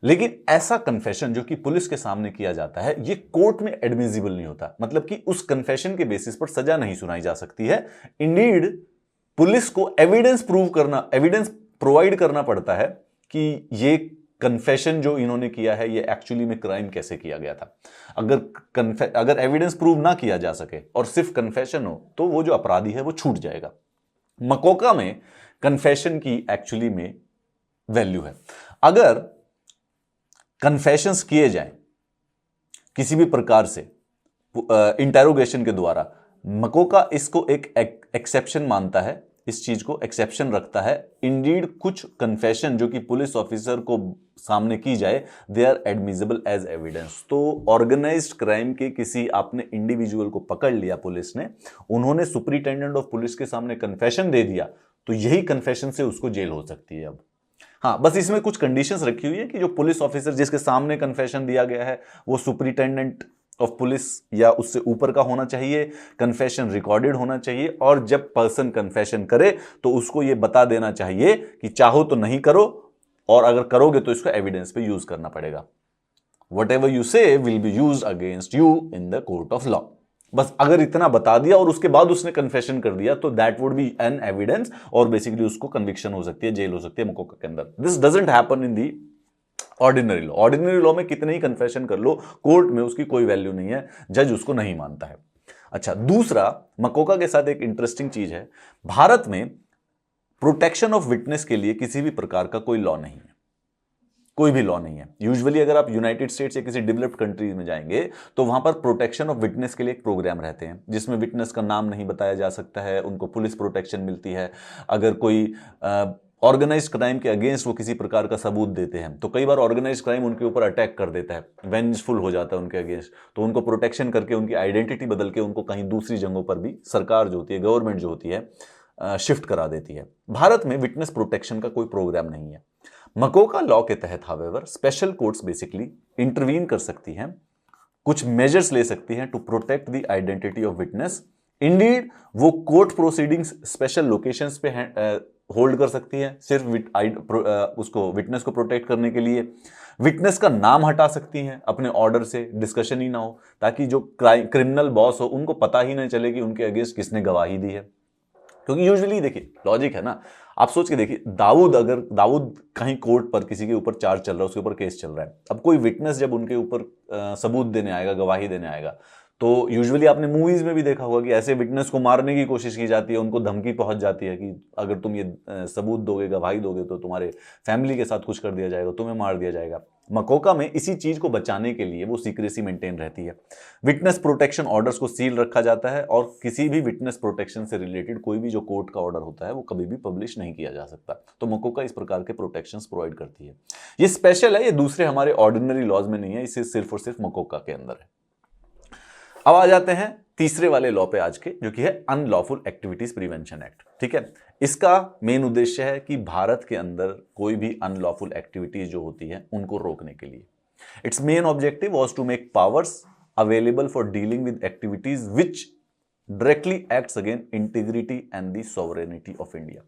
लेकिन ऐसा कन्फेशन जो कि पुलिस के सामने किया जाता है ये कोर्ट में एडमिसिबल नहीं होता। मतलब कि उस कन्फेशन के बेसिस पर सजा नहीं सुनाई जा सकती है। इंडीड पुलिस को एविडेंस प्रूव करना, एविडेंस प्रोवाइड करना पड़ता है कि ये कन्फेशन जो इन्होंने किया है ये एक्चुअली में क्राइम कैसे किया गया था। अगर एविडेंस प्रूव ना किया जा सके और सिर्फ कन्फेशन हो तो वो जो अपराधी है वो छूट जाएगा। मकोका में कन्फेशन की एक्चुअली में वैल्यू है। अगर कन्फेशंस किए जाएं किसी भी प्रकार से इंटेरोगेशन के द्वारा, मकोका इसको एक एक्सेप्शन मानता है, इस चीज को एक्सेप्शन रखता है। इंडीड कुछ कन्फेशन जो कि पुलिस ऑफिसर को सामने की जाए they are admissible as evidence. तो ऑर्गेनाइज्ड क्राइम के किसी आपने इंडिविजुअल को पकड़ लिया पुलिस ने, उन्होंने सुपरिटेंडेंट ऑफ पुलिस के सामने कन्फेशन दे दिया तो यही कन्फेशन से उसको जेल हो सकती है। अब हाँ, बस इसमें कुछ कंडीशंस रखी हुई है कि जो पुलिस ऑफिसर जिसके सामने कन्फेशन दिया गया है वो सुपरिटेंडेंट ऑफ पुलिस या उससे ऊपर का होना चाहिए, कन्फेशन रिकॉर्डेड होना चाहिए, और जब पर्सन कन्फेशन करे तो उसको ये बता देना चाहिए कि चाहो तो नहीं करो और अगर करोगे तो इसको एविडेंस पे यूज करना पड़ेगा। Whatever you say will be used against you in the court of law। बस अगर इतना बता दिया और उसके बाद उसने कन्फेशन कर दिया तो that would B an evidence और बेसिकली उसको कन्विक्शन हो सकती है, जेल हो सकती है मकोका के अंदर। This doesn't happen in the ordinary law. Ordinary law में कितने ही कन्फेशन कर लो, कोर्ट में उसकी कोई वैल्यू नहीं है, जज उसको नहीं मानता है। अच्छा, दूसरा मकोका के साथ एक इंटरेस्टिंग चीज है, भारत में प्रोटेक्शन ऑफ विटनेस के लिए किसी भी प्रकार का कोई लॉ नहीं है, कोई भी लॉ नहीं है। यूजुअली अगर आप यूनाइटेड स्टेट्स या किसी डेवलप्ड कंट्रीज में जाएंगे तो वहां पर प्रोटेक्शन ऑफ विटनेस के लिए एक प्रोग्राम रहते हैं जिसमें विटनेस का नाम नहीं बताया जा सकता है, उनको पुलिस प्रोटेक्शन मिलती है। अगर कोई ऑर्गेनाइज्ड क्राइम के अगेंस्ट वो किसी प्रकार का सबूत देते हैं तो कई बार ऑर्गेनाइज्ड क्राइम उनके ऊपर अटैक कर देता है, वेंजफुल हो जाता है उनके अगेंस्ट, तो उनको प्रोटेक्शन करके उनकी आइडेंटिटी बदल के उनको कहीं दूसरी जगहों पर भी सरकार जो होती है, गवर्नमेंट जो होती है, शिफ्ट करा देती है। भारत में विटनेस प्रोटेक्शन का कोई प्रोग्राम नहीं है। मकोका लॉ के तहत however special courts basically intervene कर सकती हैं, कुछ मेजर्स ले सकती हैं to protect the identity of witness. Indeed वो कोर्ट प्रोसीडिंग्स स्पेशल लोकेशंस पे होल्ड कर सकती है सिर्फ उसको विटनेस को प्रोटेक्ट करने के लिए। विटनेस का नाम हटा सकती हैं अपने ऑर्डर से, डिस्कशन ही ना हो, ताकि जो क्रिमिनल बॉस हो उनको पता ही नहीं चले कि उनके अगेंस्ट किसने गवाही दी है। क्योंकि यूजुअली देखिए लॉजिक है ना, आप सोच के देखिए, दाऊद कहीं कोर्ट पर किसी के ऊपर चार्ज चल रहा है, उसके ऊपर केस चल रहा है, अब कोई विटनेस जब उनके ऊपर सबूत देने आएगा, गवाही देने आएगा, तो यूजुअली आपने मूवीज में भी देखा होगा कि ऐसे विटनेस को मारने की कोशिश की जाती है, उनको धमकी पहुंच जाती है कि अगर तुम ये सबूत दोगे, गवाही दोगे तो तुम्हारे फैमिली के साथ कुछ कर दिया जाएगा, तुम्हें मार दिया जाएगा। मकोका में इसी चीज को बचाने के लिए वो सीक्रेसी मेंटेन रहती है। विटनेस प्रोटेक्शन ऑर्डर्स को सील रखा जाता है और किसी भी विटनेस प्रोटेक्शन से रिलेटेड कोई भी जो कोर्ट का ऑर्डर होता है वो कभी भी पब्लिश नहीं किया जा सकता। तो मकोका इस प्रकार के प्रोटेक्शंस प्रोवाइड करती है। ये स्पेशल है, ये दूसरे हमारे ऑर्डिनरी लॉज में नहीं है, इसे सिर्फ और सिर्फ मकोका के अंदर है। अब आ जाते हैं तीसरे वाले लॉ पे आज के, जो कि है अनलॉफुल एक्टिविटीज प्रिवेंशन एक्ट। ठीक है, इसका मेन उद्देश्य है कि भारत के अंदर कोई भी अनलॉफुल एक्टिविटीज जो होती है उनको रोकने के लिए। Its main objective was to make powers available for dealing with activities which directly acts against integrity and the sovereignty of India.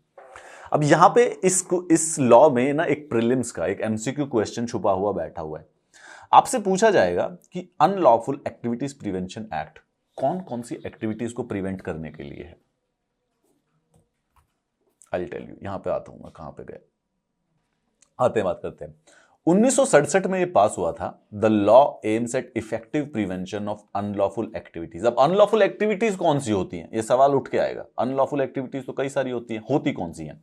अब यहां पे इस लॉ में ना एक प्रीलिम्स का एक एमसीक्यू क्वेश्चन छुपा हुआ बैठा हुआ है। आपसे पूछा जाएगा कि अनलॉफुल एक्टिविटीज प्रिवेंशन एक्ट कौन कौन सी एक्टिविटीज को प्रिवेंट करने के लिए है। आई टेल यू, यहां पे आता हूं मैं, कहां पे गए, आते हैं, बात करते हैं। 1967 में ये पास हुआ था। The law aims at effective prevention of unlawful activities. अब अनलॉफुल एक्टिविटीज कौन सी होती हैं, ये सवाल उठ के आएगा। अनलॉफुल एक्टिविटीज तो कई सारी होती हैं, होती कौन सी हैं।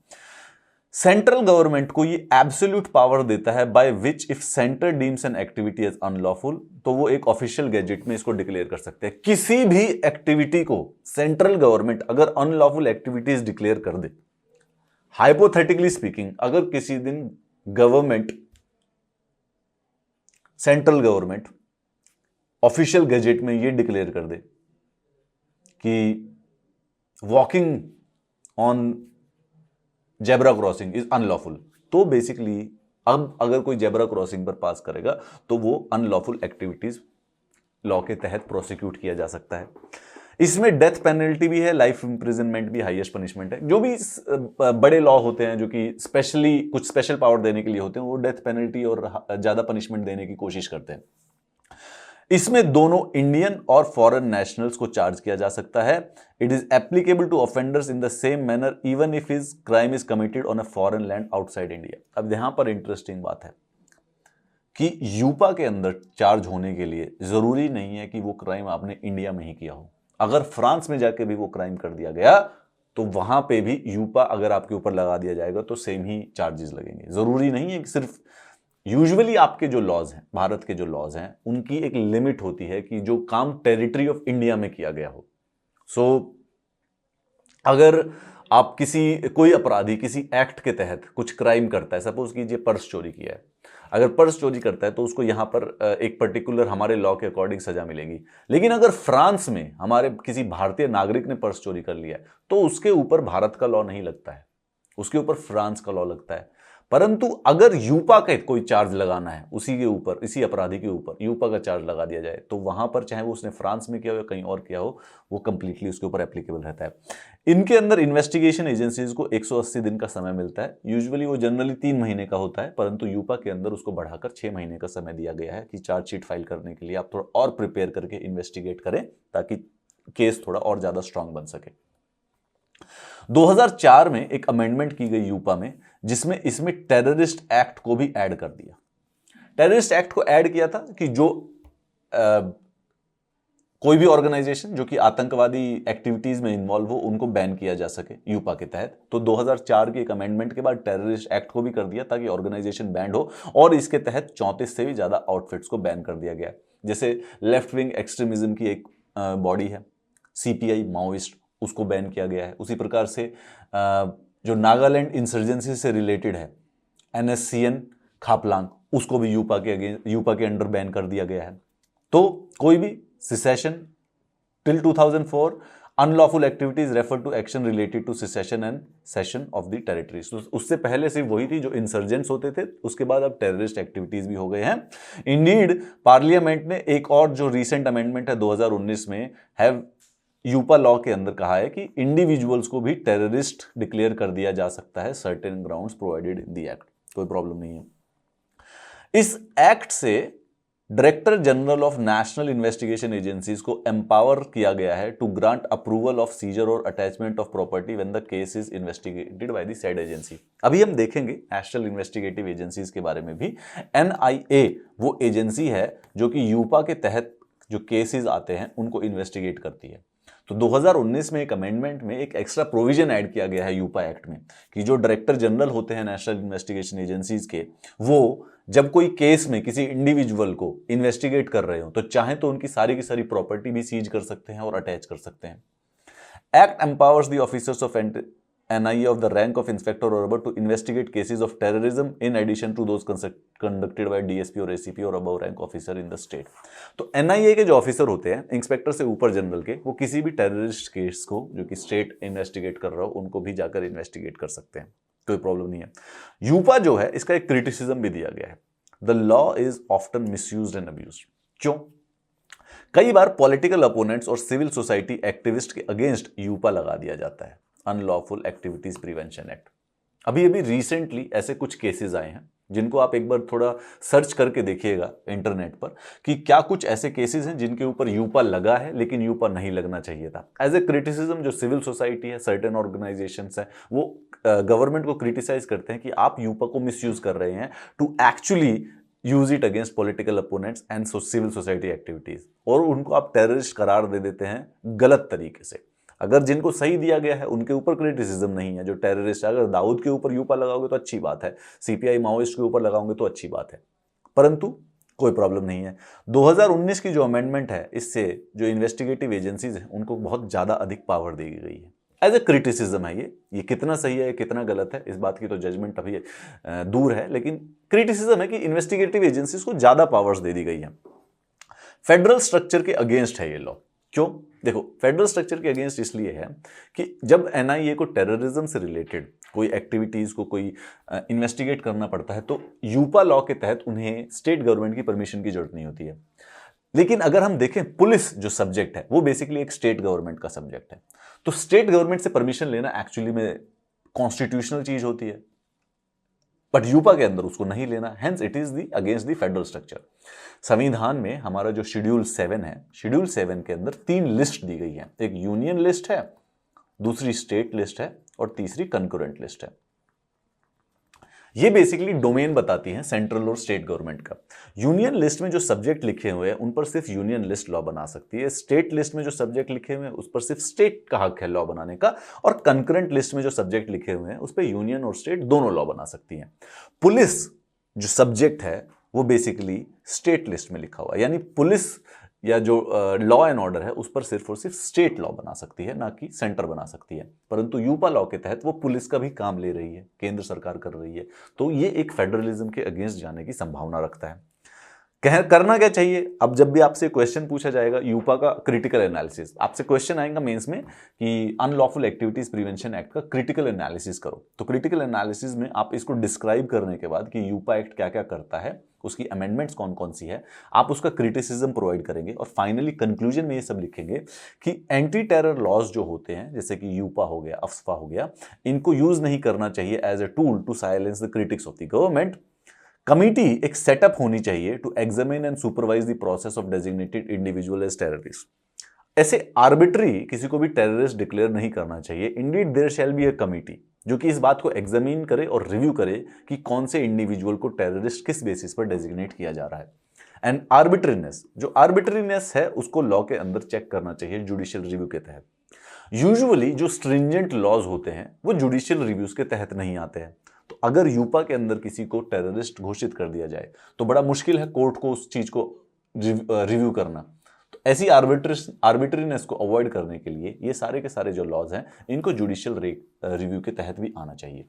सेंट्रल गवर्नमेंट को ये एब्सोल्यूट पावर देता है by which if centre deems an activity as unlawful, तो वो एक ऑफिशियल गैजेट में इसको डिक्लेयर कर सकते हैं। किसी भी एक्टिविटी को सेंट्रल गवर्नमेंट अगर अनलॉफुल एक्टिविटीज डिक्लेयर कर दे, हाइपोथेटिकली स्पीकिंग, अगर किसी दिन government, central government official gazette में ये डिक्लेयर कर दे कि walking on zebra crossing is unlawful, तो बेसिकली अब अगर कोई जेब्रा क्रॉसिंग पर पास करेगा तो वो अनलॉफुल एक्टिविटीज लॉ के तहत प्रोसिक्यूट किया जा सकता है। इसमें डेथ पेनल्टी भी है, लाइफ इंप्रिजनमेंट भी हाईएस्ट पनिशमेंट है। जो भी बड़े लॉ होते हैं जो कि स्पेशली कुछ स्पेशल पावर देने के लिए होते हैं, वो डेथ पेनल्टी और ज्यादा पनिशमेंट देने की कोशिश करते हैं। इसमें दोनों इंडियन और फॉरेन नेशनल्स को चार्ज किया जा सकता है। It is applicable to offenders in the same manner even if his crime is committed on a foreign land outside India. अब यहां पर इंटरेस्टिंग बात है कि यूपा के अंदर चार्ज होने के लिए जरूरी नहीं है कि वो क्राइम आपने इंडिया में ही किया हो। अगर फ्रांस में जाके भी वो क्राइम कर दिया गया तो वहां पे भी यूपा अगर आपके ऊपर लगा दिया जाएगा तो सेम ही चार्जेस लगेंगे। जरूरी नहीं है कि सिर्फ, यूजुअली आपके जो लॉज हैं, भारत के जो लॉज हैं, उनकी एक लिमिट होती है कि जो काम टेरिटरी ऑफ इंडिया में किया गया हो। सो अगर आप कोई अपराधी किसी एक्ट के तहत कुछ क्राइम करता है, सपोज कीजिए पर्स चोरी किया है, अगर पर्स चोरी करता है तो उसको यहां पर एक पर्टिकुलर हमारे लॉ के अकॉर्डिंग सजा मिलेगी। लेकिन अगर फ्रांस में हमारे किसी भारतीय नागरिक ने पर्स चोरी कर लिया है तो उसके ऊपर भारत का लॉ नहीं लगता है, उसके ऊपर फ्रांस का लॉ लगता है। परंतु अगर यूपा का कोई चार्ज लगाना है उसी के ऊपर, इसी अपराधी के ऊपर यूपा का चार्ज लगा दिया जाए तो वहां पर चाहे वो उसने फ्रांस में किया हो या कहीं और किया हो, वो कंप्लीटली उसके ऊपर एप्लीकेबल रहता है। इनके अंदर इन्वेस्टिगेशन एजेंसीज को 180 दिन का समय मिलता है। यूजुअली वो जनरली 3 महीने का होता है, परंतु यूपा के अंदर उसको बढ़ाकर 6 महीने का समय दिया गया है कि चार्जशीट फाइल करने के लिए आप थोड़ा और प्रिपेयर करके इन्वेस्टिगेट करें ताकि केस थोड़ा और ज्यादा स्ट्रांग बन सके। 2004 में एक अमेंडमेंट की गई यूपा में, जिसमें इसमें टेररिस्ट एक्ट को भी ऐड कर दिया। टेररिस्ट एक्ट को ऐड किया था कि जो कोई भी ऑर्गेनाइजेशन जो कि आतंकवादी एक्टिविटीज में इन्वॉल्व हो उनको बैन किया जा सके यूपा के तहत। तो 2004 के एक अमेंडमेंट के बाद टेररिस्ट एक्ट को भी कर दिया ताकि ऑर्गेनाइजेशन बैंड हो, और इसके तहत 34 से भी ज्यादा आउटफिट्स को बैन कर दिया गया। जैसे लेफ्ट विंग एक्सट्रीमिज्म की एक बॉडी है सीपीआई माओइस्ट, उसको बैन किया गया है। उसी प्रकार से जो नागालैंड इंसर्जेंसी से रिलेटेड है एनएससीएन खापलांग, उसको भी यूपा के अंडर बैन कर दिया गया है। तो कोई भी secession till 2004 unlawful activities refer to action related to secession and cession of the territories. उससे पहले सिर्फ वही थी जो इंसर्जेंट्स होते थे, उसके बाद अब टेररिस्ट एक्टिविटीज भी हो गए हैं। इंडीड पार्लियामेंट ने एक और जो रीसेंट अमेंडमेंट है 2019 में हैव यूपा लॉ के अंदर कहा है कि इंडिविजुअल्स को भी टेररिस्ट डिक्लेयर कर दिया जा सकता है certain grounds provided in the act. कोई प्रॉब्लम नहीं है। इस एक्ट से director general of national investigation agencies को एम्पावर किया गया है to grant approval of seizure और attachment of property when the case is investigated by the said agency. अभी हम देखेंगे नेशनल इन्वेस्टिगेटिव एजेंसीज के बारे में भी। एनआईए वो एजेंसी है जो कि यूपा के तहत जो केसेस आते हैं उनको इन्वेस्टिगेट करती है। तो 2019 में एक अमेंडमेंट में एक एक्स्ट्रा प्रोविजन ऐड किया गया है यूपा एक्ट में कि जो डायरेक्टर जनरल होते हैं नेशनल इन्वेस्टिगेशन एजेंसीज के, वो जब कोई केस में किसी इंडिविजुअल को इन्वेस्टिगेट कर रहे हो तो चाहे तो उनकी सारी की सारी प्रॉपर्टी भी सीज कर सकते हैं और अटैच कर सकते हैं। Act empowers the officers of NIA of the rank of inspector or above to investigate cases of terrorism in addition to those conducted by DSP और ACP और above rank officer in the state। तो NIA के जो officer होते हैं, inspector से ऊपर general के, वो किसी भी टेररिस्ट केस को जो कि स्टेट इन्वेस्टिगेट कर रहा हो उनको भी जाकर इन्वेस्टिगेट कर सकते हैं, कोई प्रॉब्लम नहीं है। यूपा जो है इसका एक क्रिटिसिज्म भी दिया गया है, the law is often misused and abused. क्यों? कई बार पॉलिटिकल अपोनेंट्स और सिविल सोसाइटी एक्टिविस्ट के अगेंस्ट यूपा लगा दिया जाता है, अनलॉफुल एक्टिविटीज प्रिवेंशन एक्ट। अभी अभी रिसेंटली ऐसे कुछ केसेस आए हैं जिनको आप एक बार थोड़ा सर्च करके देखिएगा इंटरनेट पर कि क्या कुछ ऐसे केसेस हैं जिनके ऊपर यूपा लगा है लेकिन यूपा नहीं लगना चाहिए था। एज ए क्रिटिसिज्म जो सिविल सोसाइटी है, सर्टेन ऑर्गेनाइजेशंस है, वो गवर्नमेंट को क्रिटिसाइज करते हैं कि आप यूपा को मिसयूज कर रहे हैं to actually use it against political opponents and civil society activities, और उनको आप टेररिस्ट करार दे देते हैं गलत तरीके से। अगर जिनको सही दिया गया है उनके ऊपर क्रिटिसिज्म नहीं है, जो टेररिस्ट, अगर दाऊद के ऊपर यूपा लगाओगे तो अच्छी बात है, सीपीआई माओइस्ट के ऊपर लगाओगे तो अच्छी बात है, परंतु कोई प्रॉब्लम नहीं है। 2019 की जो अमेंडमेंट है, इससे जो इन्वेस्टिगेटिव एजेंसीज हैं उनको बहुत ज्यादा अधिक पावर दी गई है। एज ए क्रिटिसिज्म है ये कितना सही है कितना गलत है इस बात की तो जजमेंट अभी दूर है, लेकिन क्रिटिसिज्म है कि इन्वेस्टिगेटिव एजेंसीज को ज्यादा पावर्स दे दी गई है। फेडरल स्ट्रक्चर के अगेंस्ट है ये लॉ। क्यों? देखो, फेडरल स्ट्रक्चर के अगेंस्ट इसलिए है कि जब एनआईए को टेररिज्म से रिलेटेड कोई एक्टिविटीज को कोई इन्वेस्टिगेट करना पड़ता है तो यूपा लॉ के तहत उन्हें स्टेट गवर्नमेंट की परमिशन की जरूरत नहीं होती है। लेकिन अगर हम देखें पुलिस जो सब्जेक्ट है वो बेसिकली एक स्टेट गवर्नमेंट का सब्जेक्ट है, तो स्टेट गवर्नमेंट से परमिशन लेना एक्चुअली में कॉन्स्टिट्यूशनल चीज होती है, बट यूपा के अंदर उसको नहीं लेना, hence it is the against the federal structure. संविधान में हमारा जो शेड्यूल 7 है, शेड्यूल 7 के अंदर 3 लिस्ट दी गई है, एक यूनियन लिस्ट है, दूसरी स्टेट लिस्ट है और तीसरी कंकरेंट लिस्ट है। ये बेसिकली डोमेन बताती है सेंट्रल और स्टेट गवर्नमेंट का। यूनियन लिस्ट में जो सब्जेक्ट लिखे हुए हैं उन पर सिर्फ यूनियन लिस्ट लॉ बना सकती है, स्टेट लिस्ट में जो सब्जेक्ट लिखे हुए हैं उस पर सिर्फ स्टेट का हक है लॉ बनाने का, और कंकरेंट लिस्ट में जो सब्जेक्ट लिखे हुए हैं उस पर यूनियन और स्टेट दोनों लॉ बना सकती है। पुलिस जो सब्जेक्ट है वो बेसिकली स्टेट लिस्ट में लिखा हुआ है, यानी पुलिस या जो लॉ एंड ऑर्डर है उस पर सिर्फ और सिर्फ स्टेट लॉ बना सकती है, ना कि सेंटर बना सकती है। परंतु यूपा लॉ के तहत वो पुलिस का भी काम ले रही है, केंद्र सरकार कर रही है, तो ये एक फेडरलिज्म के अगेंस्ट जाने की संभावना रखता है। करना क्या चाहिए? अब जब भी आपसे क्वेश्चन पूछा जाएगा यूपा का क्रिटिकल एनालिसिस, आपसे क्वेश्चन आएगा मेंस में कि अनलॉफुल एक्टिविटीज प्रिवेंशन एक्ट का क्रिटिकल एनालिसिस करो, तो क्रिटिकल एनालिसिस में आप इसको डिस्क्राइब करने के बाद कि यूपा एक्ट क्या क्या करता है, उसकी अमेंडमेंट्स कौन कौन सी है, आप उसका क्रिटिसिज्म प्रोवाइड करेंगे और फाइनली कंक्लूजन में ये सब लिखेंगे कि एंटी टेरर लॉज जो होते हैं जैसे कि यूपा हो गया, अफ्स्पा हो गया, इनको यूज नहीं करना चाहिए as a tool to silence the critics of the government. Committee एक सेटअप होनी चाहिए to examine and supervise the process of designated individual as terrorist. ऐसे आर्बिट्री किसी को भी टेररिस्ट डिक्लेयर नहीं करना चाहिए। Indeed there shall be a committee जो कि इस बात को एग्जामिन करे और रिव्यू करे कि कौन से इंडिविजुअल को टेररिस्ट किस बेसिस पर डेजिग्नेट किया जा रहा है। एंड आर्बिट्रीनेस, जो आर्बिट्रीनेस है उसको लॉ के अंदर चेक करना चाहिए जुडिशियल रिव्यू के तहत। यूजुअली जो स्ट्रिंजेंट लॉज होते हैं वो जुडिशियल रिव्यूज के तहत नहीं आते हैं, तो अगर यूपा के अंदर किसी को टेररिस्ट घोषित कर दिया जाए तो बड़ा मुश्किल है कोर्ट को उस चीज को रिव्यू करना। तो ऐसी आर्बिट्रीनेस को अवॉइड करने के लिए ये सारे के सारे जो लॉज हैं इनको जुडिशियल रिव्यू के तहत भी आना चाहिए।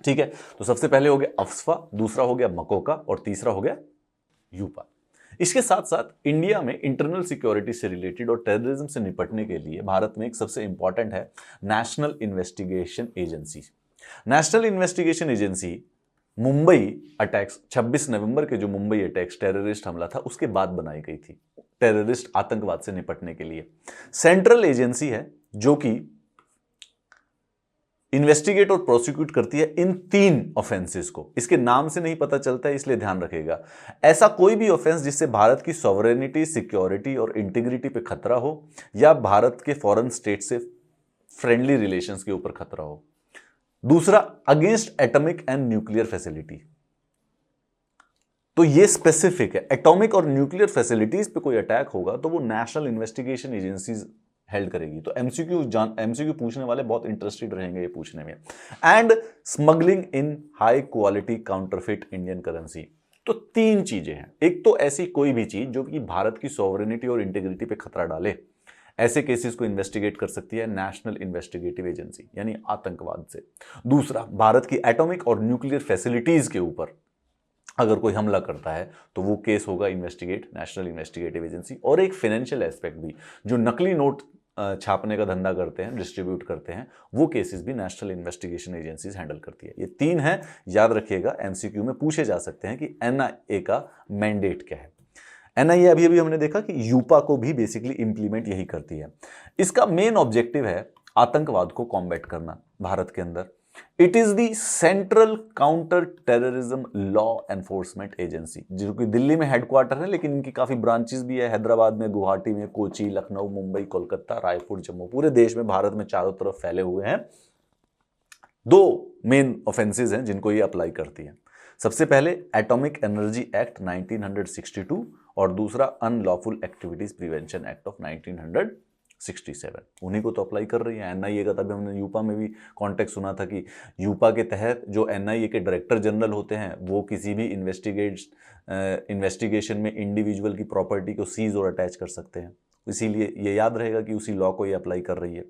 ठीक है, तो सबसे पहले हो गया अफ्स्पा, दूसरा हो गया मकोका और तीसरा हो गया यूपा। इसके साथ साथ इंडिया में इंटरनल सिक्योरिटी से रिलेटेड और टेररिज्म से निपटने के लिए भारत में एक सबसे इंपॉर्टेंट है national investigation agency. National investigation agency Mumbai attacks 26 नवंबर के जो मुंबई अटैक्स टेररिस्ट हमला था उसके बाद बनाई गई थी, टेररिस्ट आतंकवाद से निपटने के लिए। सेंट्रल एजेंसी है जो कि इन्वेस्टिगेट और प्रोसिक्यूट करती है इन 3 ऑफेंसेस को। इसके नाम से नहीं पता चलता है इसलिए ध्यान रखिएगा। ऐसा कोई भी ऑफेंस जिससे भारत की सॉवरेनिटी, सिक्योरिटी और इंटीग्रिटी पे खतरा हो या भारत के फॉरेन स्टेट से फ्रेंडली रिलेशंस के ऊपर खतरा हो। दूसरा, against atomic and nuclear facility, तो ये स्पेसिफिक है। एटॉमिक और न्यूक्लियर फैसिलिटीज पे कोई अटैक होगा तो वो नेशनल इन्वेस्टिगेशन एजेंसीज हेल्ड करेगी। तो एमसीक्यू पूछने वाले बहुत इंटरेस्टेड रहेंगे ये पूछने में। And smuggling in high quality counterfeit Indian currency. तो 3 चीजें हैं, एक तो ऐसी कोई भी चीज जो कि भारत की सॉवरेनिटी और इंटीग्रिटी पे खतरा डाले, ऐसे केसेस को इन्वेस्टिगेट कर सकती है नेशनल इन्वेस्टिगेटिव एजेंसी, यानी आतंकवाद से। दूसरा, भारत की एटॉमिक और न्यूक्लियर फैसिलिटीज के ऊपर अगर कोई हमला करता है तो वो केस होगा इन्वेस्टिगेट नेशनल इन्वेस्टिगेटिव एजेंसी। और एक फाइनेंशियल एस्पेक्ट भी, जो नकली नोट छापने का धंधा करते हैं, डिस्ट्रीब्यूट करते हैं, वो केसेस भी नेशनल इन्वेस्टिगेशन एजेंसीज हैंडल करती है। ये तीन हैं, याद रखिएगा, एमसीक्यू में पूछे जा सकते हैं कि एनआईए का मैंडेट क्या है। एनआईए अभी अभी हमने देखा कि यूपा को भी बेसिकली इंप्लीमेंट यही करती है। इसका मेन ऑब्जेक्टिव है आतंकवाद को कॉम्बैट करना भारत के अंदर। It is the central counter terrorism law enforcement agency, जो कि दिल्ली में हेडक्वार्टर है, लेकिन इनकी काफी ब्रांचेस भी है, हैदराबाद में, गुवाहाटी में, कोची, लखनऊ, मुंबई, कोलकाता, रायपुर, जम्मू, पूरे देश में, भारत में चारों तरफ फैले हुए हैं। दो मेन ऑफेंसेस हैं जिनको ये अप्लाई करती है। सबसे पहले एटॉमिक एनर्जी एक्ट 1962 और दूसरा unlawful activities prevention act of 1967, उन्हीं को तो अप्लाई कर रही है एनआईए का। तभी हमने यूपा में भी कॉन्टेक्स्ट सुना था कि यूपा के तहत जो एनआईए के डायरेक्टर जनरल होते हैं वो किसी भी इन्वेस्टिगेशन में इंडिविजुअल की प्रॉपर्टी को सीज और अटैच कर सकते हैं। इसीलिए ये याद रहेगा कि उसी लॉ को ये अप्लाई कर रही है।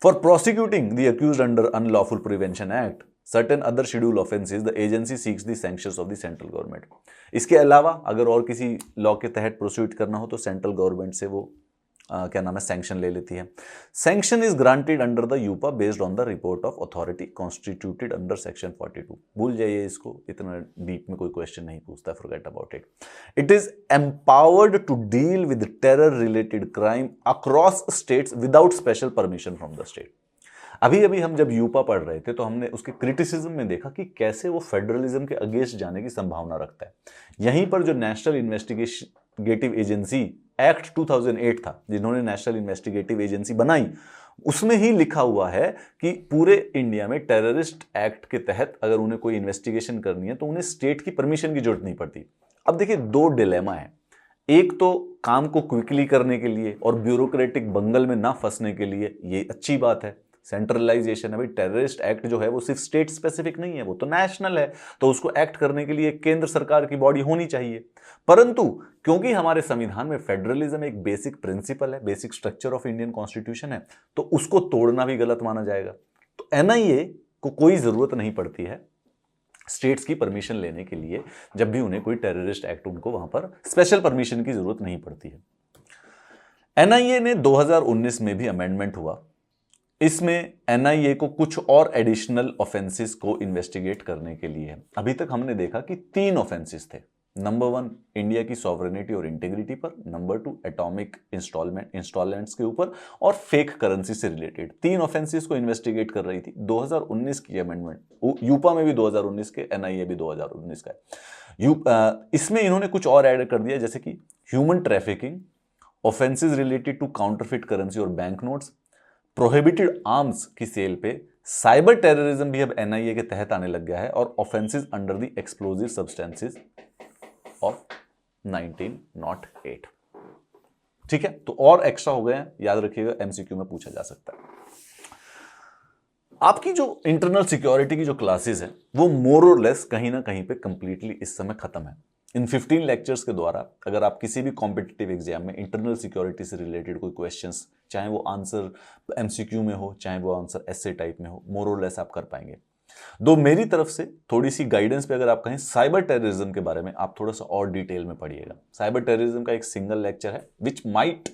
For prosecuting the accused under unlawful prevention act certain other schedule offences the agency seeks the sanctions of the central government. इसके अलावा अगर और किसी लॉ के तहत प्रोसिक्यूट करना हो तो सेंट्रल गवर्नमेंट से वो क्या नाम है, सैंक्शन ले लेती है। Sanction is granted under the UAPA based on the report of authority constituted under section 42। भूल जाइए इसको, इतना डीप में कोई क्वेश्चन नहीं पूछता, forget about it. It is empowered to deal with terror related crime across states without special permission from the state. अभी अभी हम जब यूपा पढ़ रहे थे तो हमने उसके क्रिटिसिज्म में देखा कि कैसे वो फेडरलिज्म के अगेंस्ट जाने की संभावना रखता है। यहीं पर जो नेशनल इन्वेस्टिगेटिव एजेंसी एक्ट 2008 था, जिन्होंने नेशनल इन्वेस्टिगेटिव एजेंसी बनाई, उसमें ही लिखा हुआ है कि पूरे इंडिया में टेररिस्ट एक्ट के तहत अगर उन्हें कोई इन्वेस्टिगेशन करनी है तो उन्हें स्टेट की परमिशन की जरूरत नहीं पड़ती। अब देखिए, दो डिलेमा है। एक तो काम को क्विकली करने के लिए और ब्यूरोक्रेटिक बंगल में ना फंसने के लिए ये अच्छी बात है, सेंट्रलाइजेशन। अभी टेररिस्ट एक्ट जो है वो सिर्फ स्टेट स्पेसिफिक नहीं है, वो तो नेशनल है, तो उसको एक्ट करने के लिए केंद्र सरकार की बॉडी होनी चाहिए। परंतु क्योंकि हमारे संविधान में फेडरलिज्म एक बेसिक प्रिंसिपल है, basic structure of Indian constitution है, तो उसको तोड़ना भी गलत माना जाएगा। तो एनआईए को कोई जरूरत नहीं पड़ती है स्टेट्स की परमिशन लेने के लिए, जब भी उन्हें कोई टेररिस्ट एक्ट, उनको वहां पर स्पेशल परमिशन की जरूरत नहीं पड़ती है। एनआईए ने 2019 में भी अमेंडमेंट हुआ। इसमें एनआईए को कुछ और एडिशनल ऑफेंसेस को इन्वेस्टिगेट करने के लिए है। अभी तक हमने देखा कि 3 ऑफेंसेस थे। नंबर 1 इंडिया की सॉवरेनिटी और इंटीग्रिटी पर, नंबर 2 एटॉमिक इंस्टॉलमेंट्स के ऊपर, और फेक करेंसी से रिलेटेड 3 ऑफेंसेस को इन्वेस्टिगेट कर रही थी। 2019 की अमेंडमेंट, यूपा में भी 2019 के, एनआईए भी 2019 का है। इसमें इन्होंने कुछ और ऐड कर दिया, जैसे कि human trafficking, offences related to counterfeit currency और बैंक नोट्स, प्रोहिबिटेड आर्म्स की सेल पे, साइबर टेररिज्म भी अब एनआईए के तहत आने लग गया है, और offences under the explosive substances of 1908। ठीक है, तो और एक्स्ट्रा हो गए हैं, याद रखिएगा, एमसीक्यू में पूछा जा सकता है। आपकी जो इंटरनल सिक्योरिटी की जो क्लासेस हैं वो मोर और लेस कहीं ना कहीं पे कंप्लीटली इस समय खत्म है। इन 15 लेक्चर्स के द्वारा अगर आप किसी भी कॉम्पिटिटिव एग्जाम में इंटरनल सिक्योरिटी से रिलेटेड कोई क्वेश्चंस, चाहे वो आंसर एमसीक्यू में हो, चाहे वो आंसर एसे टाइप में हो, मोर और लेस आप कर पाएंगे। दो मेरी तरफ से थोड़ी सी गाइडेंस पे अगर आप कहें, साइबर टेररिज्म के बारे में आप थोड़ा सा और डिटेल में पढ़िएगा। साइबर टेररिज्म का एक सिंगल लेक्चर है which might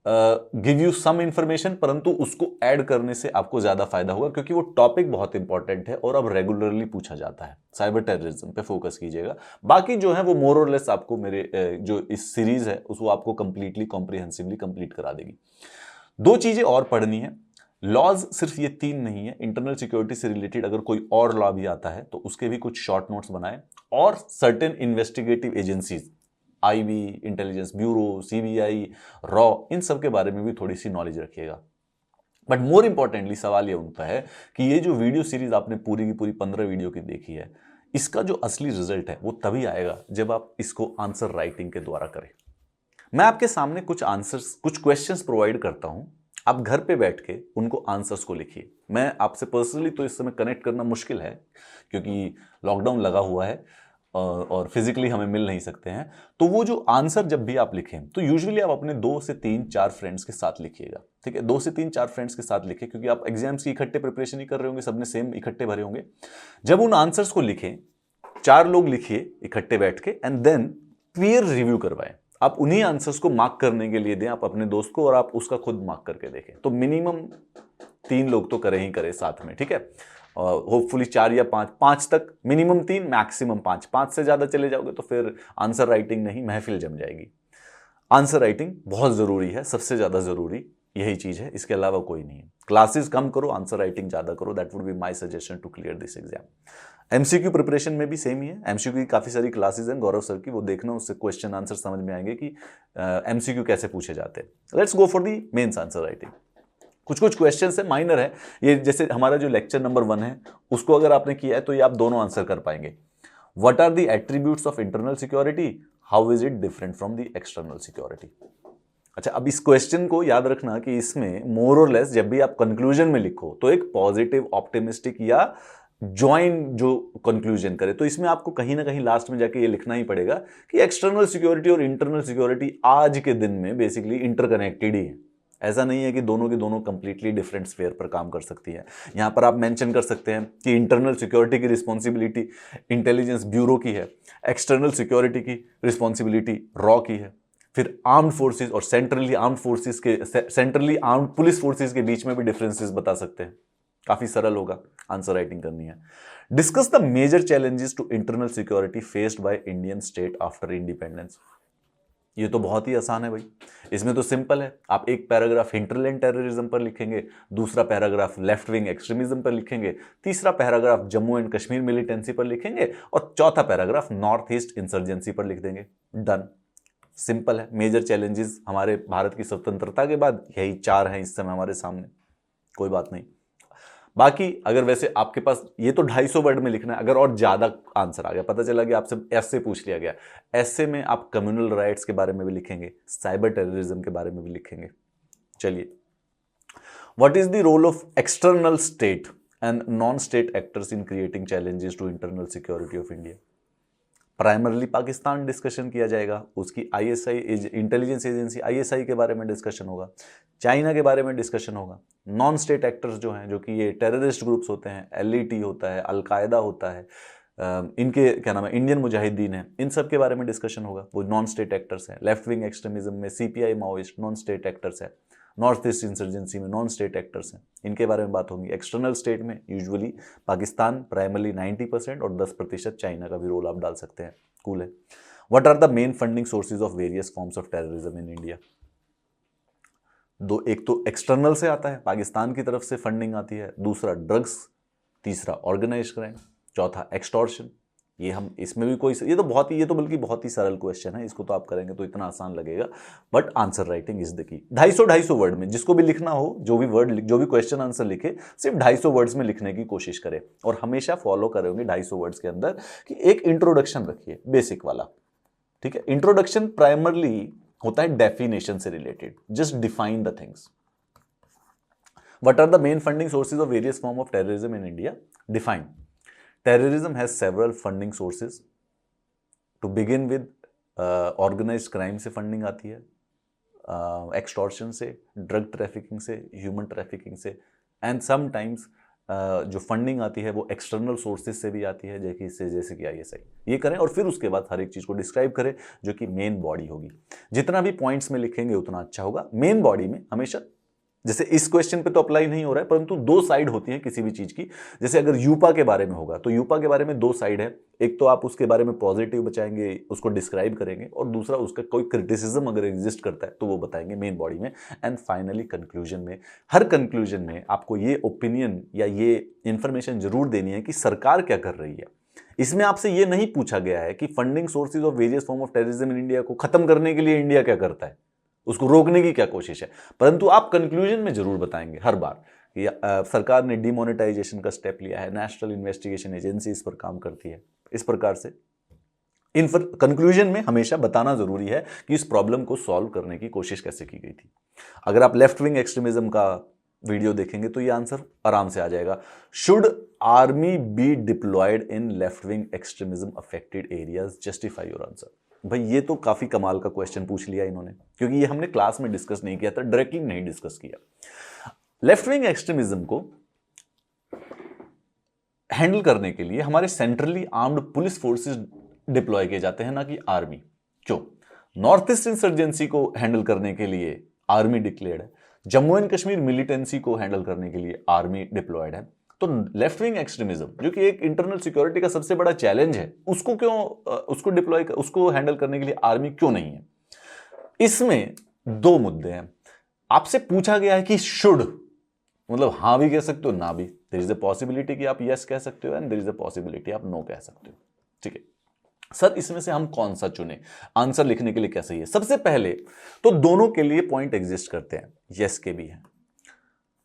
give you some information, परंतु उसको ऐड करने से आपको ज्यादा फायदा होगा, क्योंकि वो टॉपिक बहुत इंपॉर्टेंट है और अब रेगुलरली पूछा जाता है। साइबर टेररिज्म पे फोकस कीजिएगा। बाकी जो है वो मोर और लेस आपको मेरे जो इस सीरीज है उसको आपको कंप्लीटली कॉम्प्रिहेंसिवली कंप्लीट करा देगी। 2 चीजें और पढ़नी है। लॉज सिर्फ ये 3 नहीं है, इंटरनल सिक्योरिटी से रिलेटेड अगर कोई और लॉ भी आता है तो उसके भी कुछ शॉर्ट नोट्स बनाए, और certain investigative agencies, IB, intelligence bureau, CBI, रॉ, इन सब के बारे में भी थोड़ी सी नॉलेज रखिएगा। बट मोर इंपॉर्टेंटली सवाल यह उठता है कि ये जो वीडियो सीरीज आपने पूरी की पूरी 15 वीडियो की देखी है, इसका जो असली रिजल्ट है वो तभी आएगा जब आप इसको आंसर राइटिंग के द्वारा करें। मैं आपके सामने कुछ आंसर्स, कुछ क्वेश्चंस प्रोवाइड करता हूं, आप घर पे बैठ के उनको आंसर्स को लिखिए। मैं आपसे पर्सनली तो इस समय कनेक्ट करना मुश्किल है क्योंकि लॉकडाउन लगा हुआ है, और फिजिकली हमें मिल नहीं सकते हैं, तो वो जो आंसर जब भी आप लिखें तो यूजुअली आप अपने 2 से 3 4 फ्रेंड्स के साथ लिखिएगा, ठीक है। 2 से 3 4 फ्रेंड्स के साथ लिखें, क्योंकि आप एग्जाम्स की इकट्ठे प्रिपरेशन ही कर रहे होंगे, सबने सेम इकट्ठे भरे होंगे। जब उन आंसर्स को लिखें, 4 लोग लिखिए इकट्ठे बैठ के, एंड देन पीयर रिव्यू करवाएं। आप उन्हीं आंसर्स को मार्क करने के लिए दें आप अपने दोस्त को, और आप उसका खुद मार्क करके देखें। तो मिनिमम 3 लोग तो करें ही करें साथ में, ठीक है। और होपफुली 4 या 5 तक, मिनिमम 3 मैक्सिमम 5 से ज्यादा चले जाओगे तो फिर आंसर राइटिंग नहीं, महफिल जम जाएगी। आंसर राइटिंग बहुत जरूरी है, सबसे ज्यादा जरूरी यही चीज है, इसके अलावा कोई नहीं है। क्लासेस कम करो, आंसर राइटिंग ज्यादा करो, that would be my suggestion to clear this exam. MCQ preparation में भी सेम ही है। एमसीक्यू की काफी सारी क्लासेस हैं गौरव सर की, वो देखना, उससे क्वेश्चन आंसर समझ में आएंगे कि एमसीक्यू कैसे पूछे जाते हैं। Let's go for the mains answer writing. कुछ कुछ क्वेश्चंस है, माइनर है ये, जैसे हमारा जो लेक्चर नंबर 1 है उसको अगर आपने किया है तो ये आप दोनों आंसर कर पाएंगे। What are the attributes of internal security, how is it different from the external security. अच्छा, अब इस क्वेश्चन को याद रखना कि इसमें मोर और लेस जब भी आप कंक्लूजन में लिखो तो एक पॉजिटिव, ऑप्टिमिस्टिक या ज्वाइन जो कंक्लूजन करे, तो इसमें आपको कहीं ना कहीं लास्ट में जाके ये लिखना ही पड़ेगा कि एक्सटर्नल सिक्योरिटी और इंटरनल सिक्योरिटी आज के दिन में बेसिकली इंटरकनेक्टेड ही है। ऐसा नहीं है कि दोनों की दोनों कंप्लीटली डिफरेंट स्फेयर पर काम कर सकती है। यहां पर आप मेंशन कर सकते हैं कि इंटरनल सिक्योरिटी की रिस्पॉन्सिबिलिटी इंटेलिजेंस ब्यूरो की है, एक्सटर्नल सिक्योरिटी की रिस्पॉन्सिबिलिटी रॉ की है। फिर आर्म्ड फोर्सेस और सेंट्रली आर्म्ड पुलिस फोर्सेस के बीच में भी डिफरेंसेस बता सकते हैं। काफी सरल होगा, आंसर राइटिंग करनी है। Discuss the major challenges to internal security faced by Indian state after independence. ये तो बहुत ही आसान है भाई, इसमें तो सिंपल है। आप एक पैराग्राफ हिंटरलैंड टेररिज्म पर लिखेंगे, दूसरा पैराग्राफ लेफ्ट विंग एक्सट्रीमिज्म पर लिखेंगे, तीसरा paragraph Jammu and Kashmir militancy पर लिखेंगे, और चौथा पैराग्राफ नॉर्थ ईस्ट इंसर्जेंसी पर लिख देंगे। डन, सिंपल है। मेजर चैलेंजेस हमारे भारत की स्वतंत्रता के बाद यही 4 हैं इस समय हमारे सामने, कोई बात नहीं। बाकी अगर वैसे आपके पास ये तो 250 वर्ड में लिखना है, अगर और ज्यादा आंसर आ गया, पता चला कि आपसे ऐसे पूछ लिया गया, ऐसे में आप कम्युनल राइट्स के बारे में भी लिखेंगे, साइबर टेररिज्म के बारे में भी लिखेंगे। चलिए, what is the role of external state and non state actors in creating challenges to internal security of India. Primarily Pakistan discussion किया जाएगा, उसकी आईएसआई इंटेलिजेंस एजेंसी आईएसआई के बारे में डिस्कशन होगा, चाइना के बारे में डिस्कशन होगा। नॉन स्टेट एक्टर्स जो हैं, जो कि ये टेररिस्ट ग्रुप्स होते हैं, एलईटी होता है, अलकायदा होता है, इनके क्या नाम है, इंडियन मुजाहिदीन है, इन सब के बारे में डिस्कशन होगा, वो नॉन स्टेट एक्टर्स हैं। लेफ्ट विंग एक्सट्रीमिज्म में CPI Maoist non state actors है, नॉर्थ ईस्ट इंसर्जेंसी में नॉन स्टेट एक्टर्स हैं, इनके बारे में बात होगी। एक्सटर्नल स्टेट में यूजुअली पाकिस्तान प्राइमरली 90% और 10% चाइना का भी रोल आप डाल सकते हैं। कूल है। What are the main funding sources of various forms of terrorism in India. एक तो एक्सटर्नल से आता है, पाकिस्तान की तरफ से फंडिंग आती है, दूसरा ड्रग्स, तीसरा ऑर्गेनाइज क्राइम, चौथा एक्सटॉर्शन। ये हम इसमें भी कोई, ये तो बल्कि बहुत ही सरल क्वेश्चन है, इसको तो आप करेंगे तो इतना आसान लगेगा, but answer writing is the key. 250 word में जिसको भी लिखना हो, जो भी क्वेश्चन आंसर लिखे, सिर्फ 250 वर्ड्स में लिखने की कोशिश करें, और हमेशा फॉलो करोगे 250 वर्ड्स के अंदर कि एक इंट्रोडक्शन रखिए बेसिक वाला, ठीक है। इंट्रोडक्शन प्राइमरली होता है डेफिनेशन से related, just define the things. What are the main funding sources of various form of terrorism in India, define. Terrorism has several funding sources. To begin with, organized crime से funding आती है, extortion से, drug trafficking से, human trafficking से, and sometimes जो funding आती है वो एक्सटर्नल सोर्सेज से भी आती है, जैसे कि आईएसआई। ये करें और फिर उसके बाद हर एक चीज को डिस्क्राइब करें, जो कि मेन बॉडी होगी। जितना भी पॉइंट्स में लिखेंगे उतना अच्छा होगा। मेन बॉडी में हमेशा, जैसे इस क्वेश्चन पे तो अप्लाई नहीं हो रहा है, परंतु 2 साइड होती है किसी भी चीज की। जैसे अगर यूपा के बारे में होगा तो यूपा के बारे में 2 साइड है, एक तो आप उसके बारे में पॉजिटिव बचाएंगे, उसको डिस्क्राइब करेंगे, और दूसरा उसका कोई क्रिटिसिज्म अगर एग्जिस्ट करता है तो वो बताएंगे मेन बॉडी में। एंड फाइनली कंक्लूजन में, हर कंक्लूजन में आपको ये ओपिनियन या ये इंफॉर्मेशन जरूर देनी है कि सरकार क्या कर रही है। इसमें आपसे ये नहीं पूछा गया है कि funding sources of various form of terrorism in India को खत्म करने के लिए इंडिया क्या करता है, उसको रोकने की क्या कोशिश है, परंतु आप कंक्लूजन में जरूर बताएंगे हर बार कि सरकार ने डिमोनेटाइजेशन का स्टेप लिया है, नेशनल इन्वेस्टिगेशन एजेंसी इस पर काम करती है। इस प्रकार से कंक्लूजन में हमेशा बताना जरूरी है कि इस प्रॉब्लम को सॉल्व करने की कोशिश कैसे की गई थी। अगर आप लेफ्ट विंग एक्सट्रीमिज्म का वीडियो देखेंगे तो ये आंसर आराम से आ जाएगा। Should army B diploid in left wing extremism affected areas, justify your answer. भाई ये तो काफी कमाल का क्वेश्चन पूछ लिया इन्होंने, क्योंकि ये हमने क्लास में डिस्कस नहीं किया था, डायरेक्टली नहीं डिस्कस किया। लेफ्ट विंग एक्सट्रीमिज्म को हैंडल करने के लिए हमारे centrally armed police forces deploy किए जाते हैं, ना कि आर्मी। क्यों? नॉर्थ ईस्ट इंसर्जेंसी को हैंडल करने के लिए आर्मी डिक्लेयर्ड है, जम्मू एंड कश्मीर मिलिटेंसी को हैंडल करने के लिए आर्मी डिप्लॉयड है। तो लेफ्ट विंग एक्सट्रीमिज्म जो कि एक इंटरनल सिक्योरिटी का सबसे बड़ा चैलेंज है, उसको क्यों उसको हैंडल करने के लिए आर्मी क्यों नहीं है? इसमें दो मुद्दे हैं। आपसे पूछा गया है कि शुड, मतलब हाँ भी कह सकते हो, ना भी। देयर इज अ पॉसिबिलिटी कि आप यस कह सकते हो and there is a possibility आप नो कह सकते हो। ठीक है सर, इसमें से हम कौन सा चुने आंसर लिखने के लिए? क्या सही है? सबसे पहले तो दोनों के लिए पॉइंट एग्जिस्ट करते हैं, यस के भी हैं,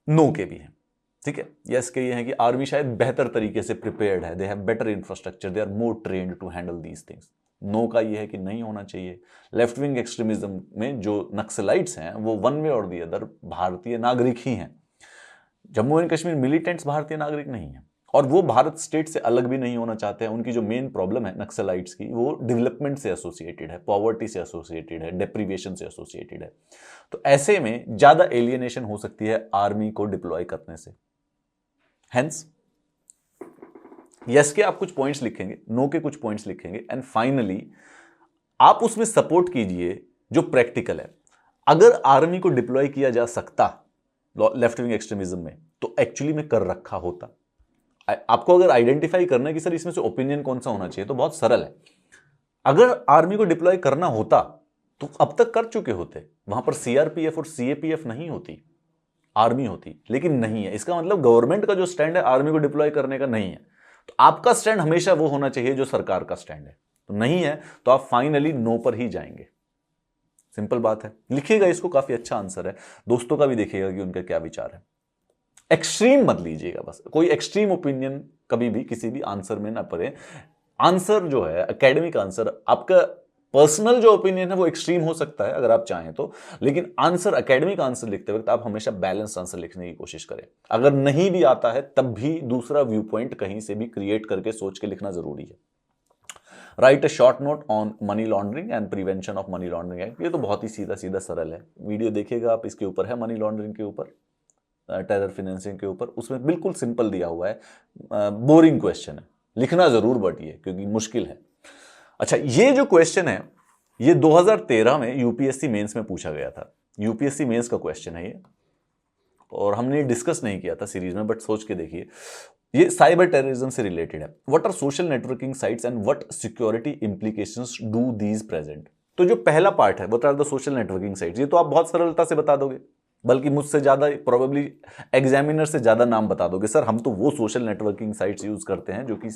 नो के भी हैं। ठीक है, यस के ये हैं कि आर्मी शायद बेहतर तरीके से प्रिपेयर्ड है, they have better infrastructure, they are more trained to handle these things. No का ये है कि नहीं होना चाहिए। लेफ्ट विंग एक्सट्रीमिज्म में जो नक्सलाइट्स हैं वो वन वे और दी अदर भारतीय नागरिक ही हैं। जम्मू एंड कश्मीर मिलिटेंट्स भारतीय नागरिक नहीं है, और वो भारत स्टेट से अलग भी नहीं होना चाहते हैं। उनकी जो मेन प्रॉब्लम है नक्सलाइट्स की, वो डेवलपमेंट से एसोसिएटेड है, पॉवर्टी से एसोसिएटेड है, डेप्रीवेशन से एसोसिएटेड है। तो ऐसे में ज्यादा एलियनेशन हो सकती है आर्मी को डिप्लॉय करने से। हेंस यस के आप कुछ पॉइंट्स लिखेंगे, नो के कुछ पॉइंट्स लिखेंगे, एंड फाइनली आप उसमें सपोर्ट कीजिए जो प्रैक्टिकल है। अगर आर्मी को डिप्लॉय किया जा सकता लेफ्ट विंग एक्सट्रीमिज्म में, तो एक्चुअली में कर रखा होता। आपको अगर आइडेंटिफाई करना है कि सर इसमें से ओपिनियन कौन सा होना चाहिए, तो बहुत सरल है। अगर आर्मी को डिप्लॉय करना होता तो अब तक कर चुके होते। वहां पर सीआरपीएफ और सीएपीएफ नहीं होती, आर्मी होती, लेकिन नहीं है। इसका मतलब गवर्नमेंट का जो स्टैंड है आर्मी को डिप्लॉय करने का नहीं है। तो आपका स्टैंड हमेशा वो होना चाहिए जो सरकार का स्टैंड है। तो नहीं है तो आप फाइनली नो पर ही जाएंगे। सिंपल बात है, लिखिएगा इसको, काफी अच्छा आंसर है। दोस्तों का भी देखिएगा कि उनका क्या विचार है। एक्सट्रीम मत लीजिएगा, बस कोई एक्सट्रीम ओपिनियन कभी भी किसी भी आंसर में ना पड़े। आंसर जो है एकेडमिक आंसर, आपका पर्सनल जो ओपिनियन है वो एक्सट्रीम हो सकता है अगर आप चाहें तो, लेकिन आंसर एकेडमिक आंसर लिखते वक्त आप हमेशा बैलेंस आंसर लिखने की कोशिश करें। अगर नहीं भी आता है तब भी दूसरा व्यू पॉइंट कहीं से भी क्रिएट करके सोच के लिखना जरूरी है। Right a short note on money laundering and prevention of money laundering act. ये तो बहुत ही सीधा सीधा सरल है, वीडियो देखिएगा आप, इसके ऊपर है, मनी लॉन्ड्रिंग के ऊपर, टेरर फाइनेंसिंग के ऊपर। उसमें बिल्कुल सिंपल दिया हुआ है, बोरिंग क्वेश्चन है, लिखना जरूर बट ये क्योंकि मुश्किल है। अच्छा, ये जो क्वेश्चन है ये 2013 में यूपीएससी मेंस में पूछा गया था। यूपीएससी मेंस का क्वेश्चन है ये, और हमने डिस्कस नहीं किया था सीरीज में, बट सोच के देखिए। ये साइबर टेररिज्म से रिलेटेड है। What are social networking sites and what security implications do these present. तो जो पहला पार्ट है what are the social networking sites, ये तो आप बहुत सरलता से बता दोगे, बल्कि मुझसे ज्यादा, प्रोबेबली एग्जामिनर से ज्यादा नाम बता दोगे। सर हम तो वो सोशल नेटवर्किंग साइट्स यूज करते हैं जो कि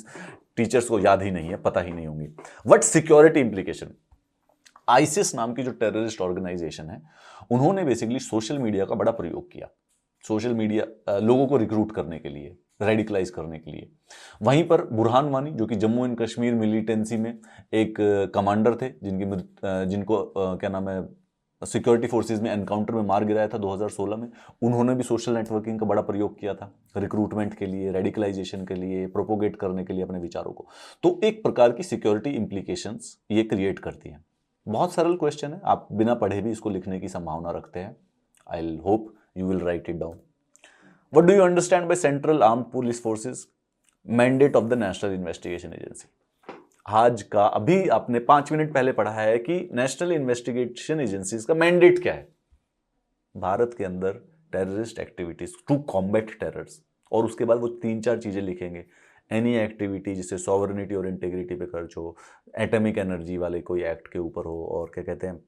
टीचर्स को याद ही नहीं है, पता ही नहीं होंगी। व्हाट सिक्योरिटी इंप्लीकेशन, आईसिस नाम की जो टेररिस्ट ऑर्गेनाइजेशन है, उन्होंने बेसिकली सोशल मीडिया का बड़ा प्रयोग किया, सोशल मीडिया लोगों को रिक्रूट करने के लिए, रेडिकलाइज करने के लिए। वहीं पर बुरहान वानी जो कि जम्मू एंड कश्मीर मिलिटेंसी में एक कमांडर थे, जिनको क्या नाम है, सिक्योरिटी फोर्सेज में एनकाउंटर में मार गिराया था 2016 में, उन्होंने भी सोशल नेटवर्किंग का बड़ा प्रयोग किया था रिक्रूटमेंट के लिए, रेडिकलाइजेशन के लिए, प्रोपोगेट करने के लिए अपने विचारों को। तो एक प्रकार की सिक्योरिटी इंप्लीकेशंस ये क्रिएट करती है। बहुत सरल क्वेश्चन है, आप बिना पढ़े भी इसको लिखने की संभावना रखते हैं। I hope you will right it down. What do you understand by Central Armed Police Forces? Mandate of the National Investigation Agency. आज का अभी आपने 5 मिनट पहले पढ़ा है कि नेशनल इन्वेस्टिगेशन एजेंसीज का मैंडेट क्या है। भारत के अंदर terrorist activities to combat terrors, और उसके बाद वो 3-4 चीजें लिखेंगे। एनी एक्टिविटी जिससे सॉवरेनिटी और इंटेग्रिटी पे खर्च हो, एटॉमिक एनर्जी वाले कोई एक्ट के ऊपर हो, और क्या कहते हैं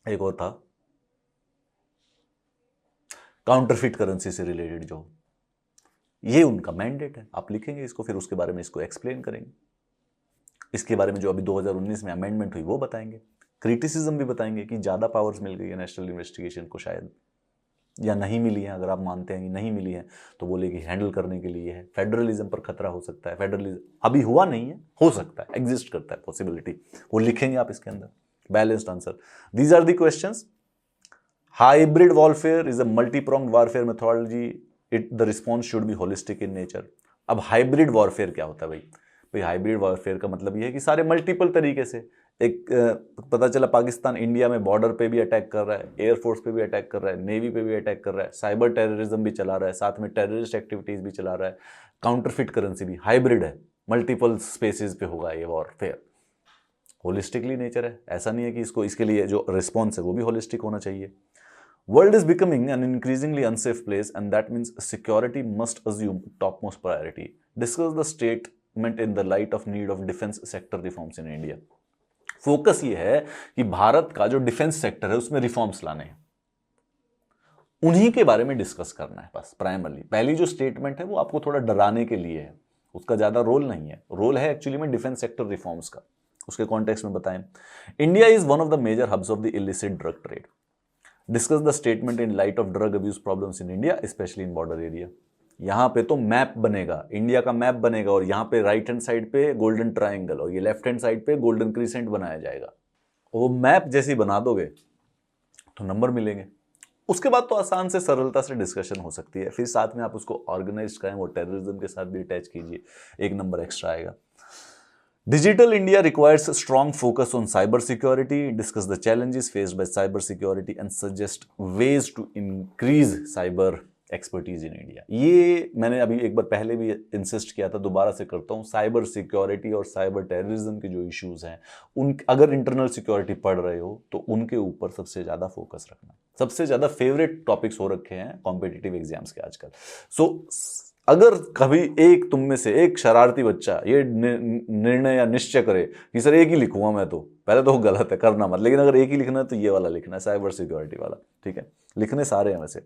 एक और था, काउंटरफिट करेंसी से रिलेटेड जो, ये उनका मैंडेट है। आप लिखेंगे इसको, फिर उसके बारे में इसको एक्सप्लेन करेंगे। इसके बारे में जो अभी 2019 में अमेंडमेंट हुई वो बताएंगे, क्रिटिसिज्म भी बताएंगे कि ज़्यादा पावर्स मिल गई है नेशनल इन्वेस्टिगेशन को शायद, या नहीं मिली है। अगर आप मानते हैं कि नहीं मिली है तो बोले कि हैंडल करने के लिए है, फेडरलिज्म पर खतरा हो सकता है। फेडरलिज्म अभी हुआ नहीं है, हो सकता है, एग्जिस्ट करता है पॉसिबिलिटी, वो लिखेंगे आप इसके अंदर। Balanced answer, these are the questions. Hybrid warfare is a multi pronged warfare methodology, the response should be holistic in nature. अब हाइब्रिड वॉरफेयर क्या होता है भाई हाइब्रिड वॉरफेयर का मतलब ये है कि सारे मल्टीपल तरीके से, एक पता चला पाकिस्तान इंडिया में बॉर्डर पे भी अटैक कर रहा है, एयरफोर्स पे भी अटैक कर रहा है, नेवी पे भी अटैक कर रहा है, साइबर टेररिज्म भी चला रहा है, साथ में टेररिस्ट एक्टिविटीज भी चला रहा है, काउंटरफिट करेंसी भी, हाइब्रिड है, मल्टीपल स्पेसिस पे होगा ये वॉरफेयर। होलिस्टिकली नेचर है, ऐसा नहीं है कि इसको इसके लिए जो रिस्पॉन्स है वो भी होलिस्टिक होना चाहिए। World is becoming an increasingly unsafe place, and that means security must assume topmost priority. Discuss the statement in the light of need of defense sector reforms in India. Focus ये है कि भारत का जो defence sector है उसमें reforms लाने हैं, उन्हीं के बारे में डिस्कस करना है बस प्राइमरली। पहली जो स्टेटमेंट है वो आपको थोड़ा डराने के लिए है, उसका ज्यादा रोल नहीं है, रोल है एक्चुअली में डिफेंस सेक्टर रिफॉर्म्स का। उसके कॉन्टेक्स्ट में बताएं, India is one of the major hubs of the illicit drug trade. Discuss the statement in light of drug abuse problems in India specially in border area. यहां पे तो map बनेगा, India का map बनेगा, और यहां पे राइट हैंड साइड पे गोल्डन ट्रायंगल और ये लेफ्ट हैंड साइड पे गोल्डन क्रीसेंट बनाया जाएगा। वो मैप जैसी बना दोगे तो नंबर मिलेंगे, उसके बाद तो आसान से सरलता से डिस्कशन हो सकती है। फिर साथ में आप उसको ऑर्गेनाइज करें, वो टेररिज्म के साथ भी अटैच कीजिए, एक नंबर एक्स्ट्रा आएगा। Digital India requires a strong focus on cyber security, discuss the challenges faced by cyber security and suggest ways to increase cyber expertise in India। ये मैंने अभी एक बार पहले भी इंसिस्ट किया था, दोबारा से करता हूँ, साइबर सिक्योरिटी और साइबर टेररिज्म के जो इश्यूज हैं उन, अगर इंटरनल सिक्योरिटी पढ़ रहे हो तो उनके ऊपर सबसे ज़्यादा फोकस रखना। सबसे ज़्यादा फेवरेट टॉपिक्स हो रखे हैं कॉम्पिटिटिव एग्जाम्स के आजकल। सो अगर कभी एक तुम में से एक शरारती बच्चा ये निर्णय या निश्चय करे कि सर एक ही लिखूंगा मैं, तो पहले तो गलत है, करना मत। लेकिन अगर एक ही लिखना है तो ये वाला लिखना है, साइबर सिक्योरिटी वाला, ठीक है, लिखने सारे हैं वैसे।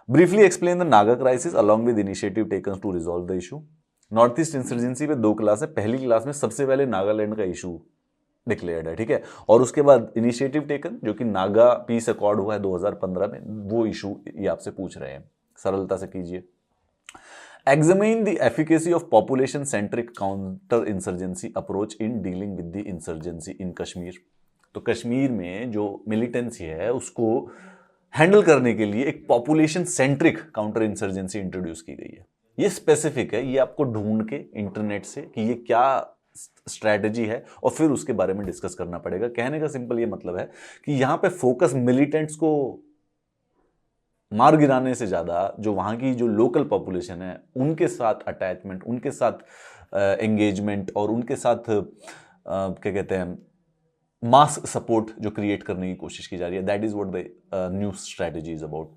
Briefly explain the Naga crisis along with initiative taken to resolve the issue. North east insurgency पे 2 क्लास है, पहली क्लास में सबसे पहले नागालैंड का इशू डिक्लेयर्ड है, ठीक है, और उसके बाद इनिशिएटिव टेकन जो कि नागा पीस अकॉर्ड हुआ है 2015 में, वो इशू ये आपसे पूछ रहे हैं, सरलता से कीजिए। Examine the efficacy of population-centric counter-insurgency approach in dealing with the insurgency in Kashmir। तो कश्मीर में जो मिलिटेंसी है उसको हैंडल करने के लिए एक population centric counter insurgency introduce की गई है। ये स्पेसिफिक है, ये आपको ढूंढ के इंटरनेट से कि ये क्या स्ट्रैटेजी है और फिर उसके बारे में डिस्कस करना पड़ेगा। कहने का सिंपल ये मतलब है कि यहां पे फोकस मिलिटेंट्स को मार गिराने से ज़्यादा जो वहाँ की जो लोकल पॉपुलेशन है उनके साथ अटैचमेंट, उनके साथ एंगेजमेंट और उनके साथ क्या कहते हैं मास सपोर्ट जो क्रिएट करने की कोशिश की जा रही है। That is what the new strategy is about.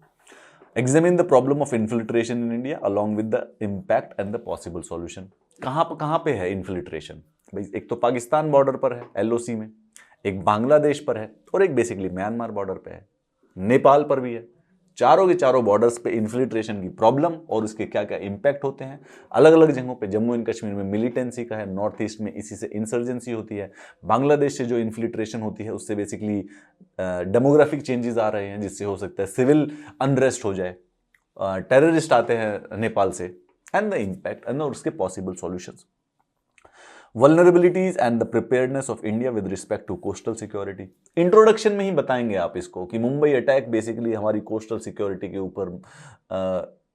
Examine the problem of infiltration in India along with the impact and the possible solution. कहाँ पे है इन्फिल्ट्रेशन भाई? एक तो पाकिस्तान बॉर्डर पर है एलओसी में, एक बांग्लादेश पर है और एक बेसिकली म्यांमार बॉर्डर पे है, नेपाल पर भी है। चारों के चारों बॉर्डर्स पे इन्फिल्ट्रेशन की प्रॉब्लम और उसके क्या क्या इंपैक्ट होते हैं अलग अलग जगहों पे। जम्मू एंड कश्मीर में मिलिटेंसी का है, नॉर्थ ईस्ट में इसी से इंसर्जेंसी होती है, बांग्लादेश से जो इन्फिल्ट्रेशन होती है उससे बेसिकली डेमोग्राफिक चेंजेस आ रहे हैं जिससे हो सकता है सिविल अनरेस्ट हो जाए, टेररिस्ट आते हैं नेपाल से, एंड द इम्पैक्ट एंड उसके possible solutions. Vulnerabilities and the preparedness of India with respect to coastal security. Introduction में ही बताएंगे आप इसको कि मुंबई अटैक बेसिकली हमारी कोस्टल सिक्योरिटी के ऊपर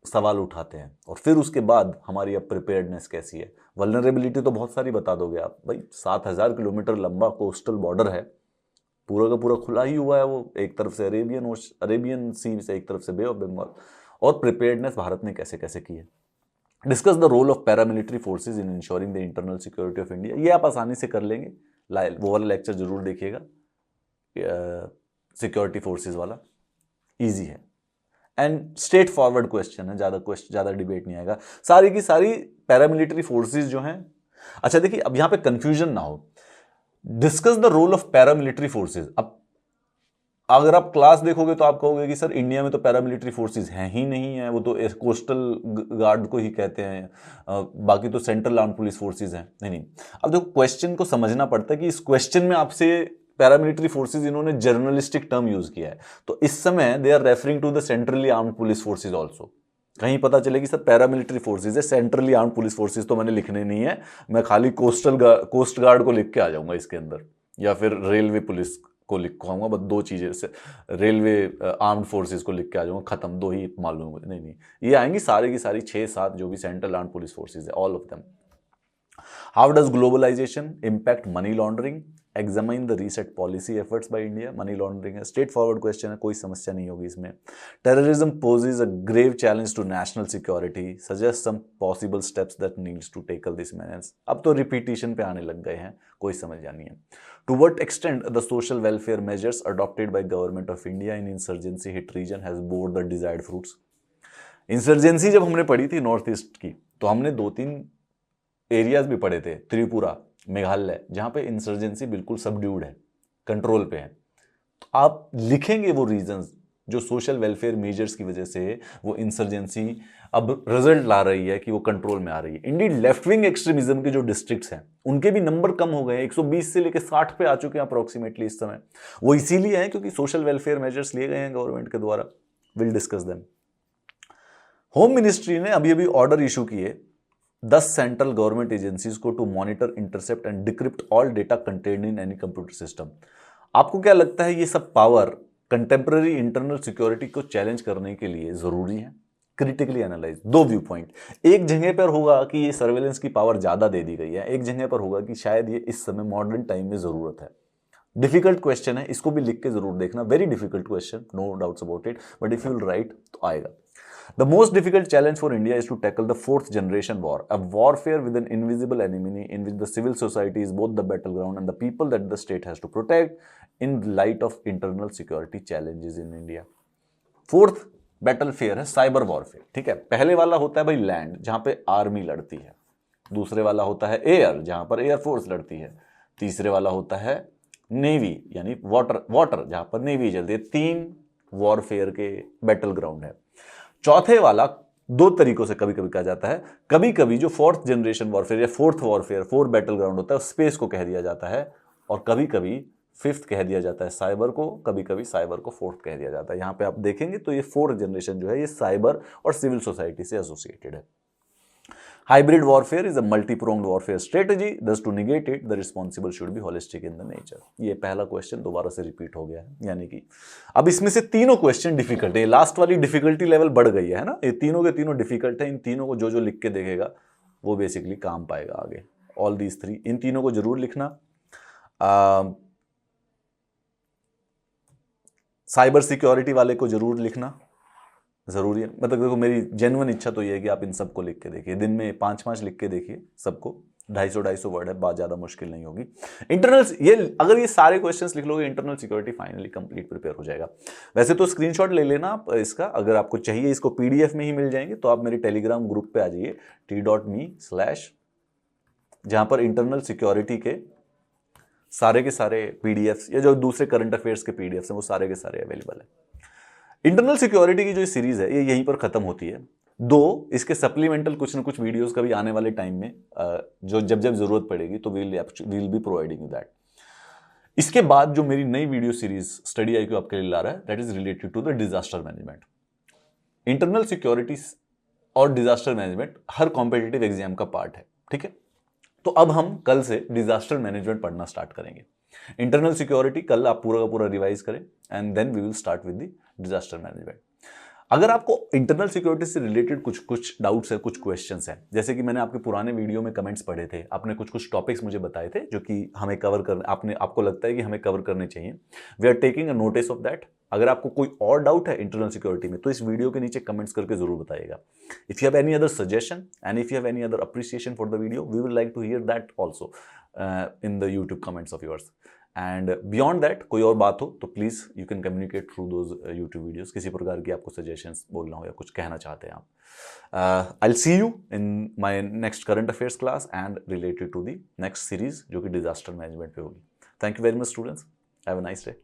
सवाल उठाते हैं और फिर उसके बाद हमारी अब प्रिपेयर्डनेस कैसी है। वल्नरेबिलिटी तो बहुत सारी बता दोगे आप भाई, 7000 किलोमीटर लंबा कोस्टल बॉर्डर है, पूरा का पूरा खुला ही हुआ है वो, एक तरफ से अरेबियन सी से, एक तरफ से बे ऑफ बंगाल, और प्रिपेयर्डनेस भारत ने कैसे कैसे की है। Discuss the role of paramilitary forces in ensuring the internal security of India. ये आप आसानी से कर लेंगे, वो वाला लेक्चर जरूर देखिएगा, सिक्योरिटी फोर्सेज वाला इजी है एंड स्ट्रेट फॉरवर्ड क्वेश्चन है, ज़्यादा डिबेट नहीं आएगा। सारी की सारी पैरामिलिट्री फोर्सेज जो हैं, अच्छा देखिए अब यहाँ पे कंफ्यूजन ना हो, discuss the role of paramilitary forces. अब अगर आप क्लास देखोगे तो आप कहोगे कि सर इंडिया में तो पैरामिलिट्री फोर्सेस हैं ही नहीं है, वो तो कोस्टल गार्ड को ही कहते हैं, बाकी तो सेंट्रल आर्म्ड पुलिस फोर्सेस हैं। नहीं, अब देखो क्वेश्चन को समझना पड़ता है कि इस क्वेश्चन में आपसे पैरामिलिट्री फोर्सेस इन्होंने जर्नलिस्टिक टर्म यूज किया है, तो इस समय they are referring to the centrally armed police forces also. कहीं पता चले कि सर पैरामिलिट्री फोर्सेज है, सेंट्रली आर्म्ड पुलिस फोर्सेज तो मैंने लिखने नहीं है, मैं खाली कोस्ट गार्ड को लिख के आ जाऊंगा इसके अंदर, या फिर रेलवे पुलिस को लिखवाऊंगा, बस 2 चीजें से रेलवे आर्म्ड फोर्सेस को लिख के आ जाऊंगा, खत्म, 2 ही मालूम है मुझे। नहीं, ये आएंगी सारी की सारी 6-7 जो भी सेंट्रल आर्म्ड पुलिस फोर्सेस है, all of them. How does globalisation impact money laundering? Examine the reset policy efforts by India. Money laundering है, स्ट्रेट फॉरवर्ड क्वेश्चन है, कोई समस्या नहीं होगी इसमें। Terrorism poses a grave challenge to national security, suggest some possible steps that needs to tackle this manage. अब तो repetition पे आने लग गए हैं, कोई समझ नहीं है। To what extent the social welfare measures adopted by government of India in insurgency hit region has bore the desired fruits. Insurgency जब हमने पढ़ी थी नॉर्थ ईस्ट की, तो हमने 2-3 एरियाज भी पढ़े थे, त्रिपुरा, मेघालय, जहां पे इंसर्जेंसी बिल्कुल सबड्यूड है, कंट्रोल पे है। तो आप लिखेंगे वो रीजंस जो सोशल वेलफेयर मेजर्स की वजह से वो इंसर्जेंसी अब रिजल्ट ला रही है कि वो कंट्रोल में आ रही है। इंडीड लेफ्ट विंग एक्सट्रीमिज्म के जो डिस्ट्रिक्ट्स हैं उनके भी नंबर कम हो गए हैं, 120 से लेकर 60 पे आ चुके हैं अप्रोक्सीमेटली इस समय। वो इसीलिए है क्योंकि सोशल वेलफेयर मेजर्स लिए गए हैं गवर्नमेंट के द्वारा। Will discuss them. Home ministry ने अभी अभी ऑर्डर इशू किए 10 सेंट्रल गवर्नमेंट एजेंसीज को to monitor, intercept and decrypt all data contained in any computer system. आपको क्या लगता है ये सब पावर कंटेम्पररी इंटरनल सिक्योरिटी को चैलेंज करने के लिए जरूरी है? Critically analyse. 2 व्यू पॉइंट, एक जगह पर होगा कि ये सर्वेलेंस की पावर ज्यादा दे दी गई है, एक जगह पर होगा कि शायद ये इस समय मॉडर्न टाइम में जरूरत है। डिफिकल्ट क्वेश्चन है, इसको भी लिख के जरूर देखना, very difficult question, no doubts about it, but if you will write तो आएगा। The most difficult challenge for India is to tackle the 4th generation war, a warfare with an invisible enemy in which the civil society is both the battleground and the people that the state has to protect in light of internal security challenges in India. 4th बैटलफेयर है cyber warfare, ठीक है। पहले वाला होता है भाई land, जहां पे आर्मी लड़ती है। दूसरे वाला होता है एयर, जहां पर एयरफोर्स लड़ती है। तीसरे वाला होता है नेवी, यानी वाटर जहां पर नेवी चलती है। 3 वॉरफेयर के बैटल ग्राउंड है। चौथे वाला 2 तरीकों से कभी कभी कहा जाता है। कभी कभी जो 4th जनरेशन वॉरफेयर या 4th वॉरफेयर, 4 बैटल ग्राउंड होता है, स्पेस को कह दिया जाता है, और कभी कभी 5th कह दिया जाता है साइबर को, कभी कभी साइबर को 4th कह दिया जाता है। यहां पे आप देखेंगे तो ये 4th जनरेशन जो है ये साइबर और सिविल सोसाइटी से एसोसिएटेड है। Hybrid warfare is a multi-pronged warfare strategy, thus to negate it, the responsible should be holistic in the nature. ये पहला क्वेश्चन दोबारा से रिपीट हो गया है, यानी कि अब इसमें से तीनों क्वेश्चन डिफिकल्ट है। लास्ट वाली डिफिकल्टी लेवल बढ़ गई है ना, ये तीनों के तीनों डिफिकल्ट है। इन तीनों को जो जो लिख के देखेगा वो बेसिकली काम पाएगा आगे। ऑल दीज 3, इन तीनों को जरूर लिखना। साइबर सिक्योरिटी वाले को जरूर लिखना, जरूरी है। मतलब देखो मेरी जेन्युइन इच्छा तो ये है कि आप इन सबको लिख के देखिए, दिन में 5-5 लिख के देखिए सबको, 250-250 वर्ड है, बात ज्यादा मुश्किल नहीं होगी। इंटरनल, ये अगर ये सारे क्वेश्चंस लिख लोगे internal security finally complete prepare हो जाएगा। वैसे तो स्क्रीनशॉट ले लेना आप इसका, अगर आपको चाहिए, इसको पीडीएफ में ही मिल जाएंगे, तो आप मेरे टेलीग्राम ग्रुप पे आ जाइए t.me/, जहां पर इंटरनल सिक्योरिटी के सारे के सारे पीडीएफ या जो दूसरे करंट अफेयर्स के पीडीएफ हैं वो सारे के सारे अवेलेबल है। इंटरनल सिक्योरिटी की जो सीरीज है ये यहीं पर खत्म होती है। 2 इसके सप्लीमेंटल कुछ ना कुछ वीडियोस कभी आने वाले टाइम में जो जब जब जरूरत पड़ेगी तो we'll be providing you that. इसके बाद जो मेरी नई वीडियो सीरीज स्टडी IQ आपके लिए ला रहा है, that is related to the disaster management. Internal security और डिजास्टर मैनेजमेंट हर कॉम्पिटिटिव एग्जाम का पार्ट है, ठीक है। तो अब हम कल से डिजास्टर मैनेजमेंट पढ़ना स्टार्ट करेंगे। इंटरनल सिक्योरिटी कल आप पूरा का पूरा रिवाइज करें and then we will start with the disaster management. अगर आपको इंटरनल सिक्योरिटी से रिलेटेड कुछ डाउट्स है, कुछ क्वेश्चंस हैं, जैसे कि मैंने आपके पुराने वीडियो में कमेंट्स पढ़े थे, आपने कुछ टॉपिक्स मुझे बताए थे जो कि हमें कवर करने, आपको लगता है कि हमें कवर करने चाहिए, we are taking a notice of that. अगर आपको कोई और डाउट है इंटरनल सिक्योरिटी में तो इस वीडियो के नीचे कमेंट्स करके जरूर बताइएगा। If you have any other suggestion and if you have any other appreciation for the video, we will like to hear that also in the YouTube comments of yours. And beyond that कोई और बात हो तो please you can communicate through those YouTube videos. किसी प्रकार की आपको suggestions बोलना हो या कुछ कहना चाहते हैं आप, I will see you in my next current affairs class and related to the next series जो कि डिजास्टर मैनेजमेंट पे होगी। Thank you very much students, have a nice day.